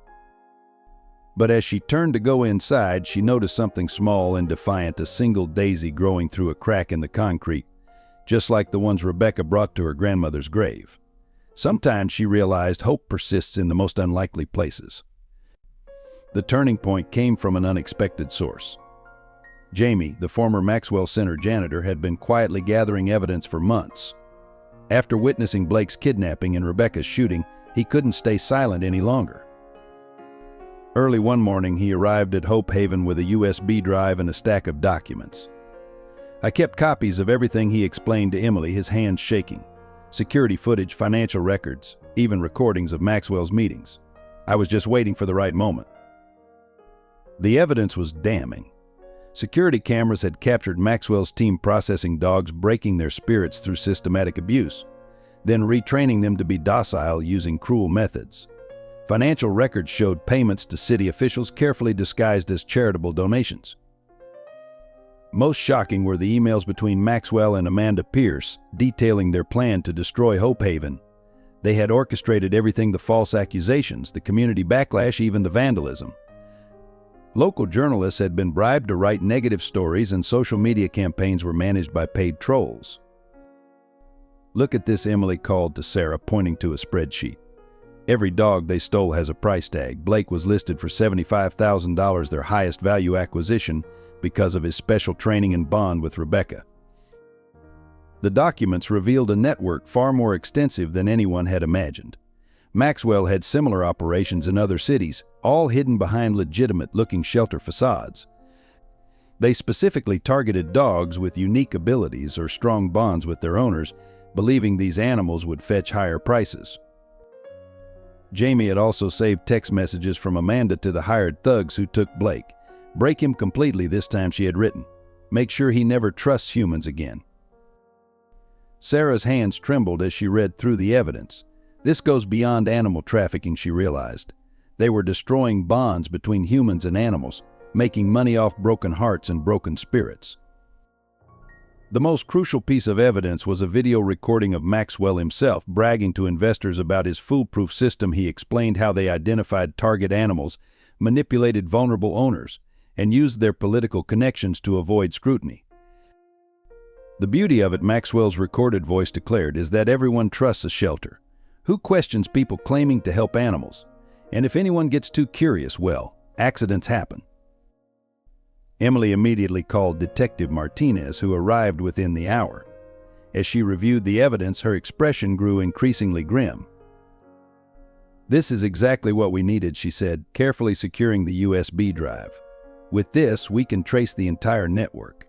But as she turned to go inside, she noticed something small and defiant, a single daisy growing through a crack in the concrete, just like the ones Rebecca brought to her grandmother's grave. Sometimes, she realized, hope persists in the most unlikely places. The turning point came from an unexpected source. Jamie, the former Maxwell Center janitor, had been quietly gathering evidence for months. After witnessing Blake's kidnapping and Rebecca's shooting, he couldn't stay silent any longer. Early one morning, he arrived at Hope Haven with a USB drive and a stack of documents. "I kept copies of everything," he explained to Emily, his hands shaking. "Security footage, financial records, even recordings of Maxwell's meetings. I was just waiting for the right moment." The evidence was damning. Security cameras had captured Maxwell's team processing dogs, breaking their spirits through systematic abuse, then retraining them to be docile using cruel methods. Financial records showed payments to city officials carefully disguised as charitable donations. Most shocking were the emails between Maxwell and Amanda Pierce, detailing their plan to destroy Hope Haven. They had orchestrated everything: the false accusations, the community backlash, even the vandalism. Local journalists had been bribed to write negative stories, and social media campaigns were managed by paid trolls. "Look at this," Emily called to Sarah, pointing to a spreadsheet. "Every dog they stole has a price tag. Blake was listed for $75,000, their highest value acquisition, because of his special training and bond with Rebecca." The documents revealed a network far more extensive than anyone had imagined. Maxwell had similar operations in other cities, all hidden behind legitimate-looking shelter facades. They specifically targeted dogs with unique abilities or strong bonds with their owners, believing these animals would fetch higher prices. Jamie had also saved text messages from Amanda to the hired thugs who took Blake. "Break him completely," this time she had written. "Make sure he never trusts humans again." Sarah's hands trembled as she read through the evidence. This goes beyond animal trafficking, she realized. They were destroying bonds between humans and animals, making money off broken hearts and broken spirits. The most crucial piece of evidence was a video recording of Maxwell himself bragging to investors about his foolproof system. He explained how they identified target animals, manipulated vulnerable owners, and used their political connections to avoid scrutiny. "The beauty of it," Maxwell's recorded voice declared, "is that everyone trusts a shelter. Who questions people claiming to help animals? And if anyone gets too curious, well, accidents happen." Emily immediately called Detective Martinez, who arrived within the hour. As she reviewed the evidence, her expression grew increasingly grim. "This is exactly what we needed," she said, carefully securing the USB drive. "With this, we can trace the entire network.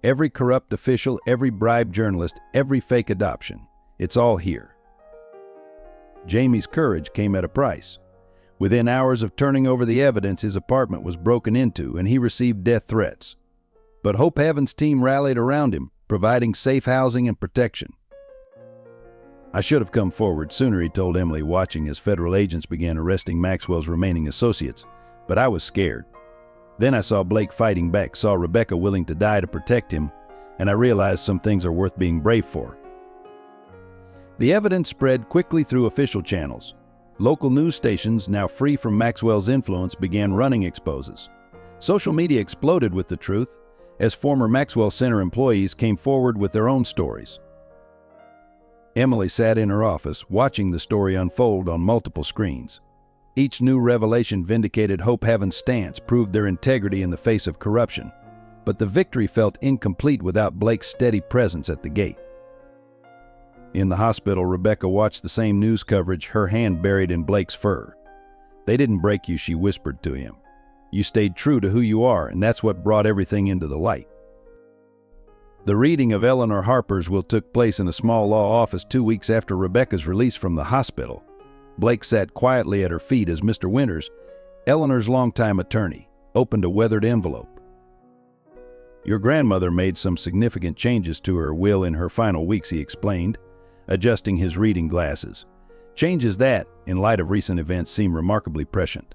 Every corrupt official, every bribed journalist, every fake adoption. It's all here." Jamie's courage came at a price. Within hours of turning over the evidence, his apartment was broken into and he received death threats. But Hope Haven's team rallied around him, providing safe housing and protection. "I should have come forward sooner," he told Emily, watching as federal agents began arresting Maxwell's remaining associates. "But I was scared. Then I saw Blake fighting back, saw Rebecca willing to die to protect him, and I realized some things are worth being brave for." The evidence spread quickly through official channels. Local news stations, now free from Maxwell's influence, began running exposes. Social media exploded with the truth, as former Maxwell Center employees came forward with their own stories. Emily sat in her office, watching the story unfold on multiple screens. Each new revelation vindicated Hope Haven's stance, proved their integrity in the face of corruption. But the victory felt incomplete without Blake's steady presence at the gate. In the hospital, Rebecca watched the same news coverage, her hand buried in Blake's fur. "They didn't break you," she whispered to him. "You stayed true to who you are, and that's what brought everything into the light." The reading of Eleanor Harper's will took place in a small law office 2 weeks after Rebecca's release from the hospital. Blake sat quietly at her feet as Mr. Winters, Eleanor's longtime attorney, opened a weathered envelope. "Your grandmother made some significant changes to her will in her final weeks," he explained, adjusting his reading glasses. Changes that, in light of recent events, seem remarkably prescient.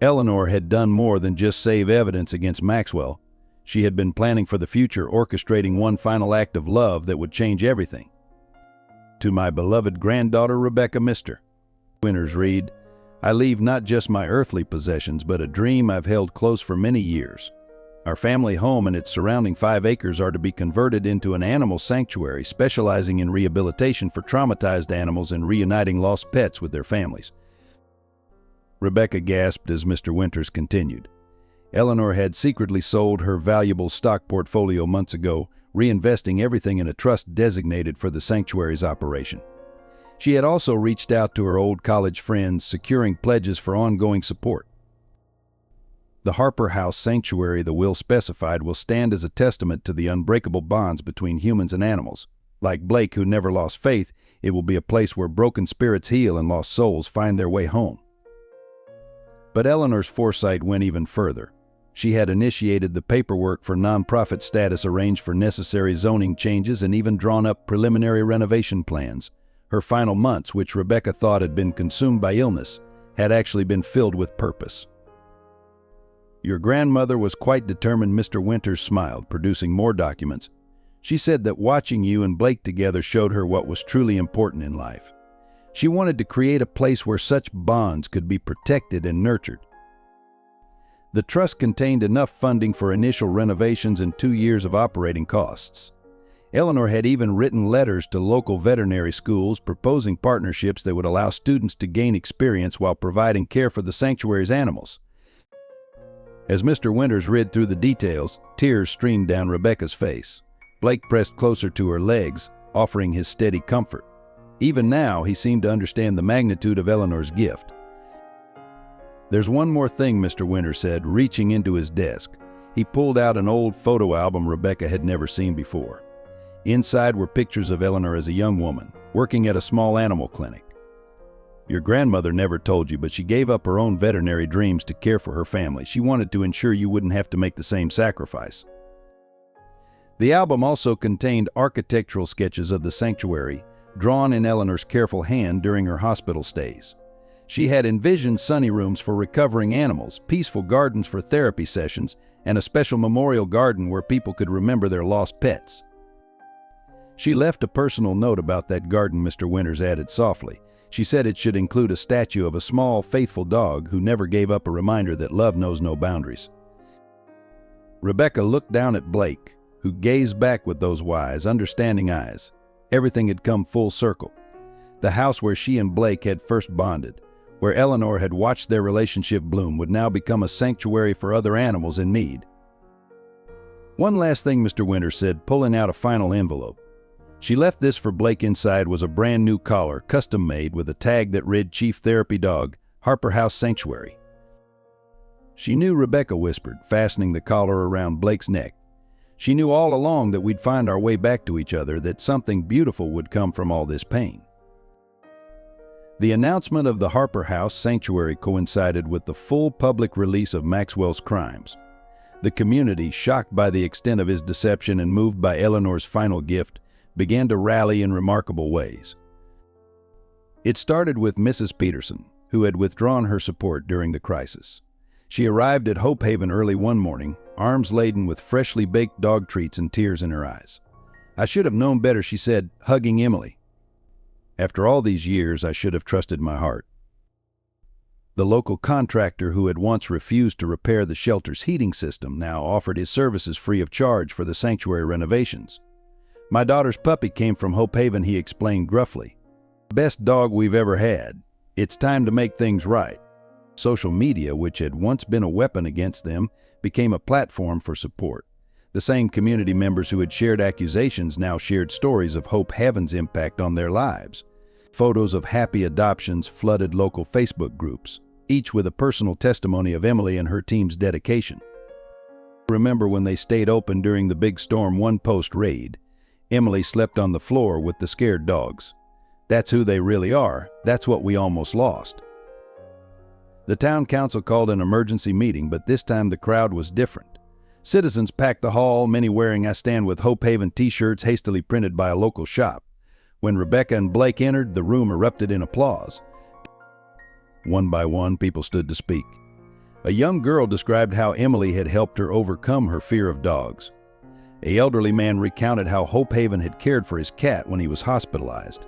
Eleanor had done more than just save evidence against Maxwell. She had been planning for the future, orchestrating one final act of love that would change everything. "To my beloved granddaughter Rebecca, Mr. Winters read, I leave not just my earthly possessions, but a dream I've held close for many years. Our family home and its surrounding 5 acres are to be converted into an animal sanctuary specializing in rehabilitation for traumatized animals and reuniting lost pets with their families." Rebecca gasped as Mr. Winters continued. Eleanor had secretly sold her valuable stock portfolio months ago, reinvesting everything in a trust designated for the sanctuary's operation. She had also reached out to her old college friends, securing pledges for ongoing support. The Harper House Sanctuary, the will specified, will stand as a testament to the unbreakable bonds between humans and animals. Like Blake, who never lost faith, it will be a place where broken spirits heal and lost souls find their way home. But Eleanor's foresight went even further. She had initiated the paperwork for nonprofit status, arranged for necessary zoning changes, and even drawn up preliminary renovation plans. Her final months, which Rebecca thought had been consumed by illness, had actually been filled with purpose. "Your grandmother was quite determined," Mr. Winters smiled, producing more documents. "She said that watching you and Blake together showed her what was truly important in life. She wanted to create a place where such bonds could be protected and nurtured. The trust contained enough funding for initial renovations and 2 years of operating costs. Eleanor had even written letters to local veterinary schools proposing partnerships that would allow students to gain experience while providing care for the sanctuary's animals." As Mr. Winters read through the details, tears streamed down Rebecca's face. Blake pressed closer to her legs, offering his steady comfort. Even now, he seemed to understand the magnitude of Eleanor's gift. "There's one more thing," Mr. Winters said, reaching into his desk. He pulled out an old photo album Rebecca had never seen before. Inside were pictures of Eleanor as a young woman, working at a small animal clinic. "Your grandmother never told you, but she gave up her own veterinary dreams to care for her family. She wanted to ensure you wouldn't have to make the same sacrifice." The album also contained architectural sketches of the sanctuary, drawn in Eleanor's careful hand during her hospital stays. She had envisioned sunny rooms for recovering animals, peaceful gardens for therapy sessions, and a special memorial garden where people could remember their lost pets. "She left a personal note about that garden," Mr. Winters added softly. "She said it should include a statue of a small, faithful dog who never gave up, a reminder that love knows no boundaries." Rebecca looked down at Blake, who gazed back with those wise, understanding eyes. Everything had come full circle. The house where she and Blake had first bonded, where Eleanor had watched their relationship bloom, would now become a sanctuary for other animals in need. "One last thing," Mr. Winters said, pulling out a final envelope. "She left this for Blake. Inside was a brand new collar, custom made, with a tag that read Chief Therapy Dog, Harper House Sanctuary." "She knew," Rebecca whispered, fastening the collar around Blake's neck. "She knew all along that we'd find our way back to each other, that something beautiful would come from all this pain." The announcement of the Harper House Sanctuary coincided with the full public release of Maxwell's crimes. The community, shocked by the extent of his deception and moved by Eleanor's final gift, began to rally in remarkable ways. It started with Mrs. Peterson, who had withdrawn her support during the crisis. She arrived at Hope Haven early one morning, arms laden with freshly baked dog treats and tears in her eyes. "I should have known better," she said, hugging Emily. "After all these years, I should have trusted my heart." The local contractor who had once refused to repair the shelter's heating system now offered his services free of charge for the sanctuary renovations. "My daughter's puppy came from Hope Haven," he explained gruffly. "The best dog we've ever had. It's time to make things right." Social media, which had once been a weapon against them, became a platform for support. The same community members who had shared accusations now shared stories of Hope Haven's impact on their lives. Photos of happy adoptions flooded local Facebook groups, each with a personal testimony of Emily and her team's dedication. "Remember when they stayed open during the big storm?" one post read. "Emily slept on the floor with the scared dogs. That's who they really are. That's what we almost lost. The town council called an emergency meeting, but this time the crowd was different. Citizens packed the hall, many wearing "I Stand with Hope Haven" t-shirts hastily printed by a local shop. When Rebecca and Blake entered, the room erupted in applause. One by one, people stood to speak. A young girl described how Emily had helped her overcome her fear of dogs. An elderly man recounted how Hope Haven had cared for his cat when he was hospitalized.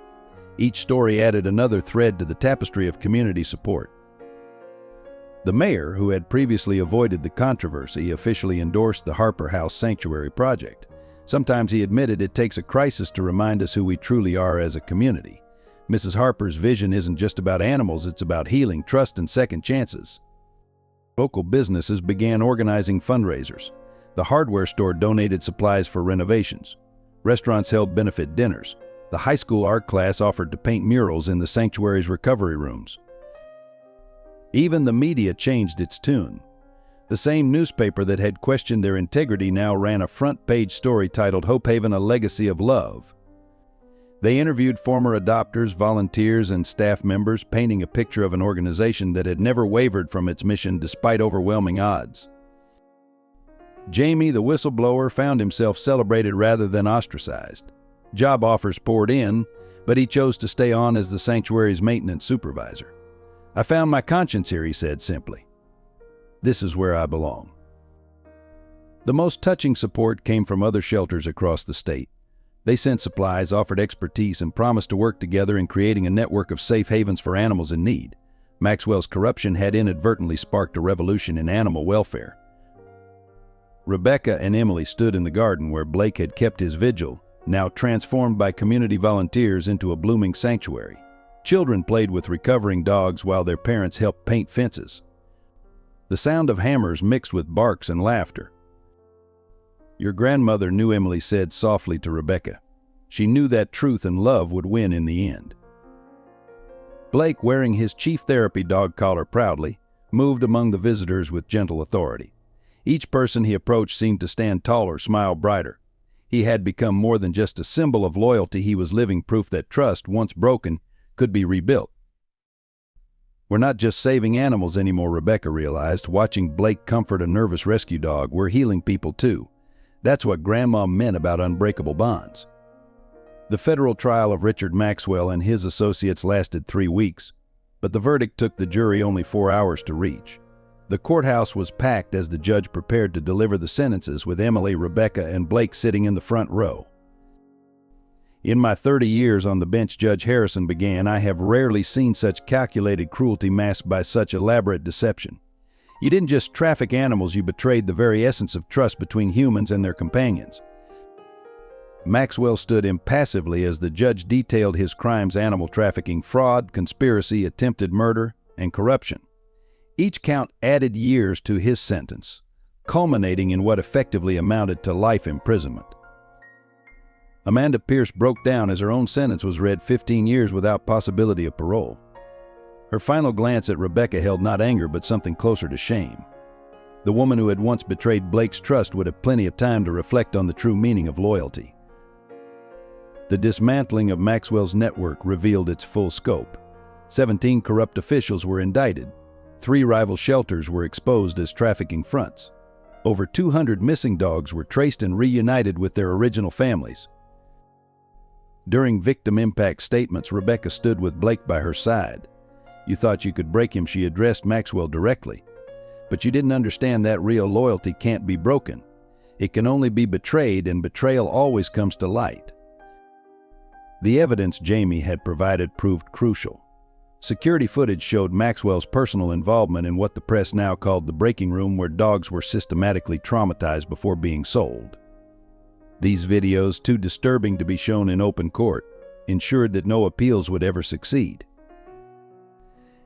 Each story added another thread to the tapestry of community support. The mayor, who had previously avoided the controversy, officially endorsed the Harper House Sanctuary project. Sometimes he admitted it takes a crisis to remind us who we truly are as a community. Mrs. Harper's vision isn't just about animals, it's about healing, trust, and second chances. Local businesses began organizing fundraisers. The hardware store donated supplies for renovations. Restaurants held benefit dinners. The high school art class offered to paint murals in the sanctuary's recovery rooms. Even the media changed its tune. The same newspaper that had questioned their integrity now ran a front-page story titled "Hope Haven, a Legacy of Love." They interviewed former adopters, volunteers, and staff members, painting a picture of an organization that had never wavered from its mission despite overwhelming odds. Jamie, the whistleblower, found himself celebrated rather than ostracized. Job offers poured in, but he chose to stay on as the sanctuary's maintenance supervisor. "I found my conscience here," he said simply. "This is where I belong." The most touching support came from other shelters across the state. They sent supplies, offered expertise, and promised to work together in creating a network of safe havens for animals in need. Maxwell's corruption had inadvertently sparked a revolution in animal welfare. Rebecca and Emily stood in the garden where Blake had kept his vigil, now transformed by community volunteers into a blooming sanctuary. Children played with recovering dogs while their parents helped paint fences. The sound of hammers mixed with barks and laughter. "Your grandmother knew," Emily said softly to Rebecca. "She knew that truth and love would win in the end." Blake, wearing his chief therapy dog collar proudly, moved among the visitors with gentle authority. Each person he approached seemed to stand taller, smile brighter. He had become more than just a symbol of loyalty. He was living proof that trust, once broken, could be rebuilt. "We're not just saving animals anymore," Rebecca realized, watching Blake comfort a nervous rescue dog. "We're healing people too." That's what Grandma meant about unbreakable bonds. The federal trial of Richard Maxwell and his associates lasted 3 weeks, but the verdict took the jury only 4 hours to reach. The courthouse was packed as the judge prepared to deliver the sentences, with Emily, Rebecca, and Blake sitting in the front row. "In my 30 years on the bench," Judge Harrison began, "I have rarely seen such calculated cruelty masked by such elaborate deception. You didn't just traffic animals, you betrayed the very essence of trust between humans and their companions." Maxwell stood impassively as the judge detailed his crimes: animal trafficking, fraud, conspiracy, attempted murder, and corruption. Each count added years to his sentence, culminating in what effectively amounted to life imprisonment. Amanda Pierce broke down as her own sentence was read: 15 years without possibility of parole. Her final glance at Rebecca held not anger but something closer to shame. The woman who had once betrayed Blake's trust would have plenty of time to reflect on the true meaning of loyalty. The dismantling of Maxwell's network revealed its full scope. 17 corrupt officials were indicted. 3 rival shelters were exposed as trafficking fronts. Over 200 missing dogs were traced and reunited with their original families. During victim impact statements, Rebecca stood with Blake by her side. "You thought you could break him," she addressed Maxwell directly. "But you didn't understand that real loyalty can't be broken. It can only be betrayed, and betrayal always comes to light." The evidence Jamie had provided proved crucial. Security footage showed Maxwell's personal involvement in what the press now called the breaking room, where dogs were systematically traumatized before being sold. These videos, too disturbing to be shown in open court, ensured that no appeals would ever succeed.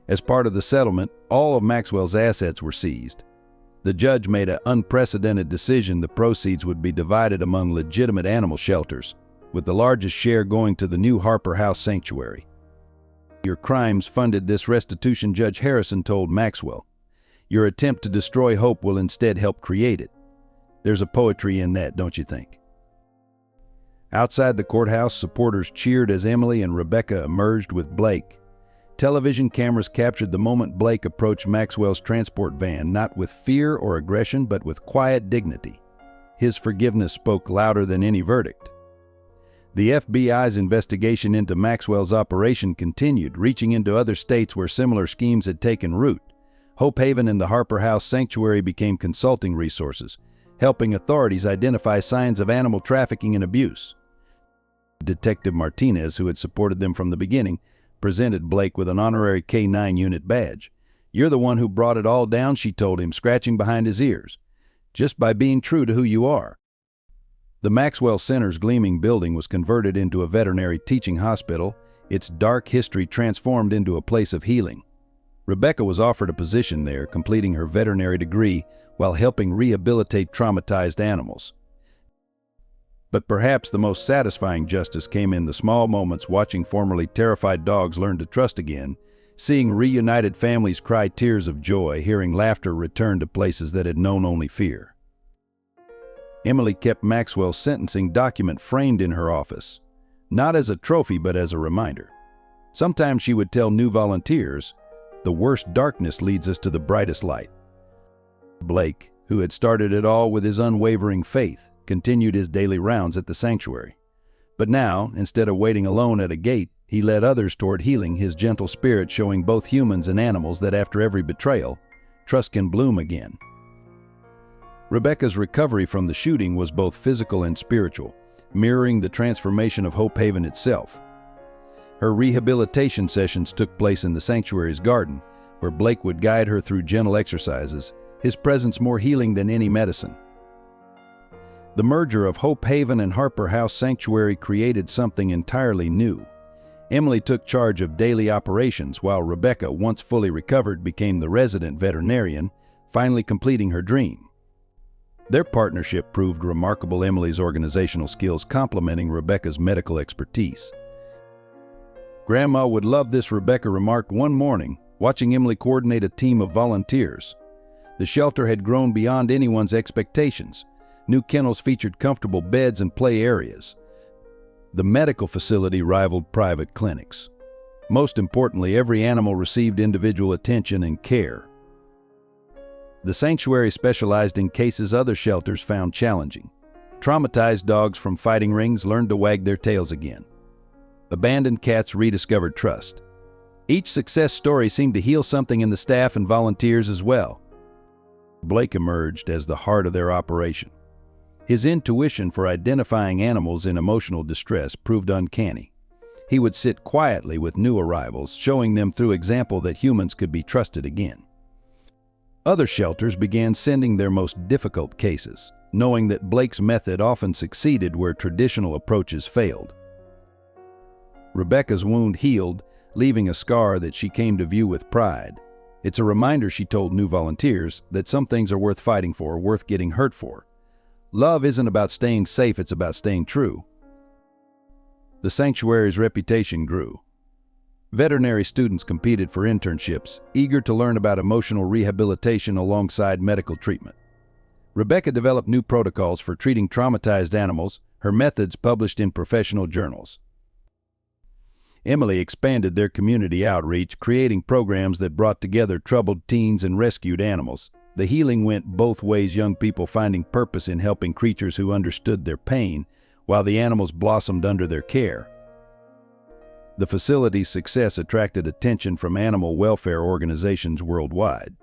As part of the settlement, all of Maxwell's assets were seized. The judge made an unprecedented decision: the proceeds would be divided among legitimate animal shelters, with the largest share going to the new Harper House Sanctuary. "Your crimes funded this restitution," Judge Harrison told Maxwell. "Your attempt to destroy hope will instead help create it. There's a poetry in that, don't you think?" Outside the courthouse, supporters cheered as Emily and Rebecca emerged with Blake. Television cameras captured the moment Blake approached Maxwell's transport van, not with fear or aggression, but with quiet dignity. His forgiveness spoke louder than any verdict. The FBI's investigation into Maxwell's operation continued, reaching into other states where similar schemes had taken root. Hope Haven and the Harper House Sanctuary became consulting resources, helping authorities identify signs of animal trafficking and abuse. Detective Martinez, who had supported them from the beginning, presented Blake with an honorary K-9 unit badge. "You're the one who brought it all down," she told him, scratching behind his ears. "Just by being true to who you are." The Maxwell Center's gleaming building was converted into a veterinary teaching hospital, its dark history transformed into a place of healing. Rebecca was offered a position there, completing her veterinary degree while helping rehabilitate traumatized animals. But perhaps the most satisfying justice came in the small moments, watching formerly terrified dogs learn to trust again, seeing reunited families cry tears of joy, hearing laughter return to places that had known only fear. Emily kept Maxwell's sentencing document framed in her office, not as a trophy but as a reminder. Sometimes she would tell new volunteers, "The worst darkness leads us to the brightest light." Blake, who had started it all with his unwavering faith, continued his daily rounds at the sanctuary. But now, instead of waiting alone at a gate, he led others toward healing, his gentle spirit showing both humans and animals that after every betrayal, trust can bloom again. Rebecca's recovery from the shooting was both physical and spiritual, mirroring the transformation of Hope Haven itself. Her rehabilitation sessions took place in the sanctuary's garden, where Blake would guide her through gentle exercises, his presence more healing than any medicine. The merger of Hope Haven and Harper House Sanctuary created something entirely new. Emily took charge of daily operations, while Rebecca, once fully recovered, became the resident veterinarian, finally completing her dream. Their partnership proved remarkable, Emily's organizational skills complementing Rebecca's medical expertise. "Grandma would love this," Rebecca remarked one morning, watching Emily coordinate a team of volunteers. The shelter had grown beyond anyone's expectations. New kennels featured comfortable beds and play areas. The medical facility rivaled private clinics. Most importantly, every animal received individual attention and care. The sanctuary specialized in cases other shelters found challenging. Traumatized dogs from fighting rings learned to wag their tails again. Abandoned cats rediscovered trust. Each success story seemed to heal something in the staff and volunteers as well. Blake emerged as the heart of their operation. His intuition for identifying animals in emotional distress proved uncanny. He would sit quietly with new arrivals, showing them through example that humans could be trusted again. Other shelters began sending their most difficult cases, knowing that Blake's method often succeeded where traditional approaches failed. Rebecca's wound healed, leaving a scar that she came to view with pride. It's a reminder, she told new volunteers, that some things are worth fighting for, worth getting hurt for. Love isn't about staying safe, it's about staying true. The sanctuary's reputation grew. Veterinary students competed for internships, eager to learn about emotional rehabilitation alongside medical treatment. Rebecca developed new protocols for treating traumatized animals, her methods published in professional journals. Emily expanded their community outreach, creating programs that brought together troubled teens and rescued animals. The healing went both ways, young people finding purpose in helping creatures who understood their pain, while the animals blossomed under their care. The facility's success attracted attention from animal welfare organizations worldwide.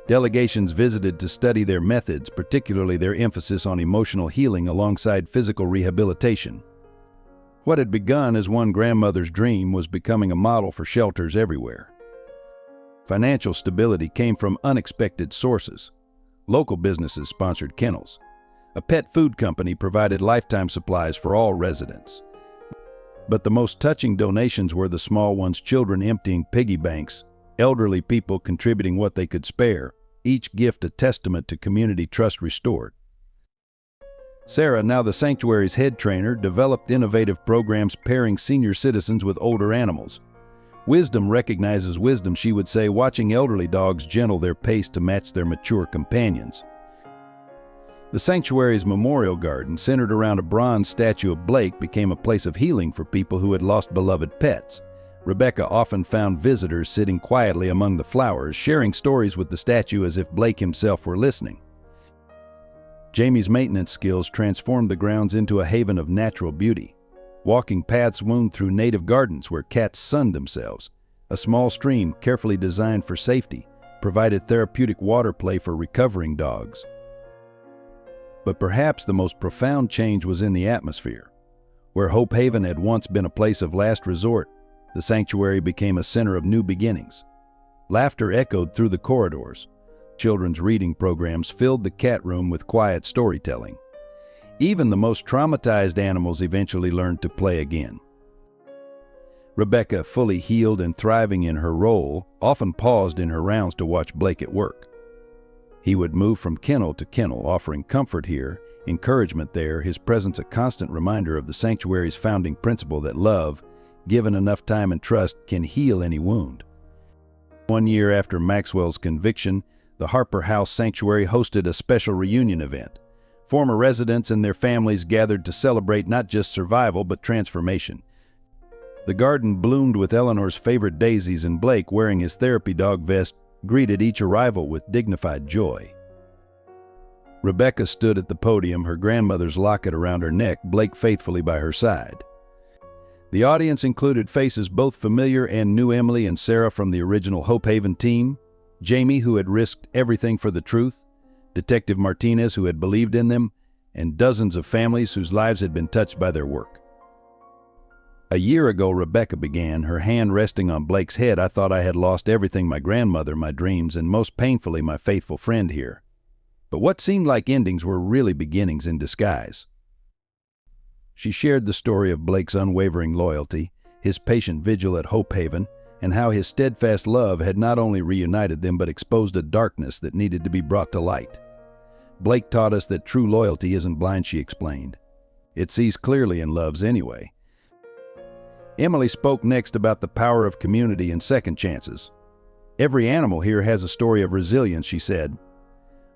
Delegations visited to study their methods, particularly their emphasis on emotional healing alongside physical rehabilitation. What had begun as one grandmother's dream was becoming a model for shelters everywhere. Financial stability came from unexpected sources. Local businesses sponsored kennels. A pet food company provided lifetime supplies for all residents. But the most touching donations were the small ones, children emptying piggy banks, elderly people contributing what they could spare, each gift a testament to community trust restored. Sarah, now the sanctuary's head trainer, developed innovative programs pairing senior citizens with older animals. Wisdom recognizes wisdom, she would say, watching elderly dogs gentle their pace to match their mature companions. The sanctuary's memorial garden, centered around a bronze statue of Blake, became a place of healing for people who had lost beloved pets. Rebecca often found visitors sitting quietly among the flowers, sharing stories with the statue as if Blake himself were listening. Jamie's maintenance skills transformed the grounds into a haven of natural beauty. Walking paths wound through native gardens where cats sunned themselves. A small stream, carefully designed for safety, provided therapeutic water play for recovering dogs. But perhaps the most profound change was in the atmosphere. Where Hope Haven had once been a place of last resort, the sanctuary became a center of new beginnings. Laughter echoed through the corridors. Children's reading programs filled the cat room with quiet storytelling. Even the most traumatized animals eventually learned to play again. Rebecca, fully healed and thriving in her role, often paused in her rounds to watch Blake at work. He would move from kennel to kennel, offering comfort here, encouragement there, his presence a constant reminder of the sanctuary's founding principle that love, given enough time and trust, can heal any wound. 1 year after Maxwell's conviction, the Harper House Sanctuary hosted a special reunion event. Former residents and their families gathered to celebrate not just survival but transformation. The garden bloomed with Eleanor's favorite daisies, and Blake, wearing his therapy dog vest, greeted each arrival with dignified joy. Rebecca stood at the podium, her grandmother's locket around her neck, Blake faithfully by her side. The audience included faces both familiar and new: Emily and Sarah from the original Hope Haven team, Jamie, who had risked everything for the truth, Detective Martinez, who had believed in them, and dozens of families whose lives had been touched by their work. A year ago, Rebecca began, her hand resting on Blake's head. I thought I had lost everything: my grandmother, my dreams, and most painfully, my faithful friend here. But what seemed like endings were really beginnings in disguise. She shared the story of Blake's unwavering loyalty, his patient vigil at Hope Haven, and how his steadfast love had not only reunited them but exposed a darkness that needed to be brought to light. Blake taught us that true loyalty isn't blind, she explained. It sees clearly and loves anyway. Emily spoke next about the power of community and second chances. Every animal here has a story of resilience, she said.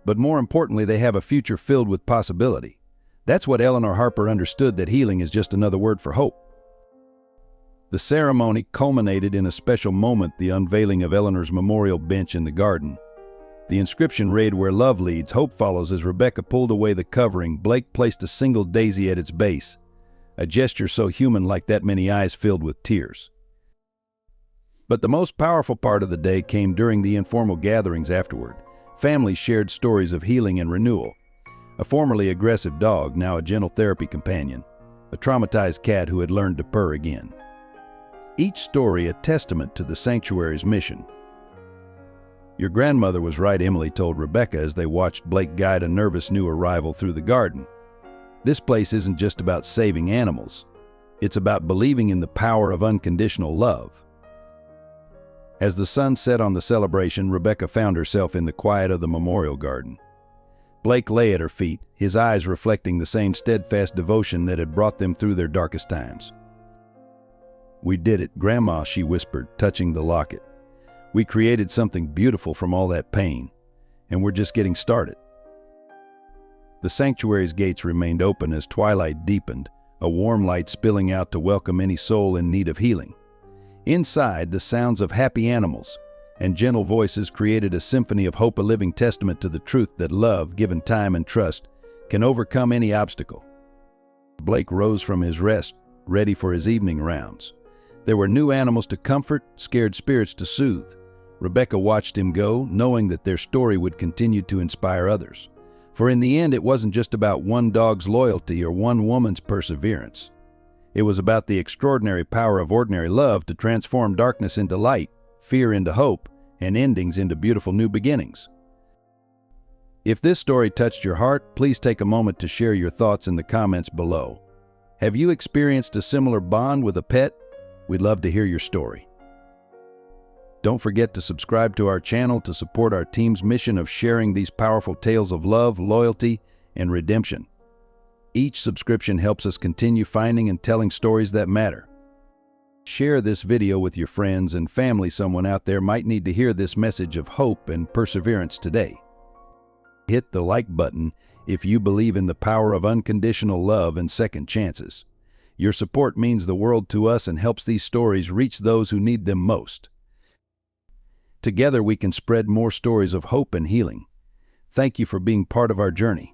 But more importantly, they have a future filled with possibility. That's what Eleanor Harper understood, that healing is just another word for hope. The ceremony culminated in a special moment, the unveiling of Eleanor's memorial bench in the garden. The inscription read, "Where love leads, hope follows." As Rebecca pulled away the covering, Blake placed a single daisy at its base, a gesture so human-like that many eyes filled with tears. But the most powerful part of the day came during the informal gatherings afterward. Families shared stories of healing and renewal. A formerly aggressive dog, now a gentle therapy companion. A traumatized cat who had learned to purr again. Each story a testament to the sanctuary's mission. "Your grandmother was right," Emily told Rebecca as they watched Blake guide a nervous new arrival through the garden. "This place isn't just about saving animals. It's about believing in the power of unconditional love." As the sun set on the celebration, Rebecca found herself in the quiet of the memorial garden. Blake lay at her feet, his eyes reflecting the same steadfast devotion that had brought them through their darkest times. "We did it, Grandma," she whispered, touching the locket. "We created something beautiful from all that pain, and we're just getting started." The sanctuary's gates remained open as twilight deepened, a warm light spilling out to welcome any soul in need of healing. Inside, the sounds of happy animals and gentle voices created a symphony of hope, a living testament to the truth that love, given time and trust, can overcome any obstacle. Blake rose from his rest, ready for his evening rounds. There were new animals to comfort, scared spirits to soothe. Rebecca watched him go, knowing that their story would continue to inspire others. For in the end, it wasn't just about one dog's loyalty or one woman's perseverance. It was about the extraordinary power of ordinary love to transform darkness into light, fear into hope, and endings into beautiful new beginnings. If this story touched your heart, please take a moment to share your thoughts in the comments below. Have you experienced a similar bond with a pet? We'd love to hear your story. Don't forget to subscribe to our channel to support our team's mission of sharing these powerful tales of love, loyalty, and redemption. Each subscription helps us continue finding and telling stories that matter. Share this video with your friends and family. Someone out there might need to hear this message of hope and perseverance today. Hit the like button if you believe in the power of unconditional love and second chances. Your support means the world to us and helps these stories reach those who need them most. Together we can spread more stories of hope and healing. Thank you for being part of our journey.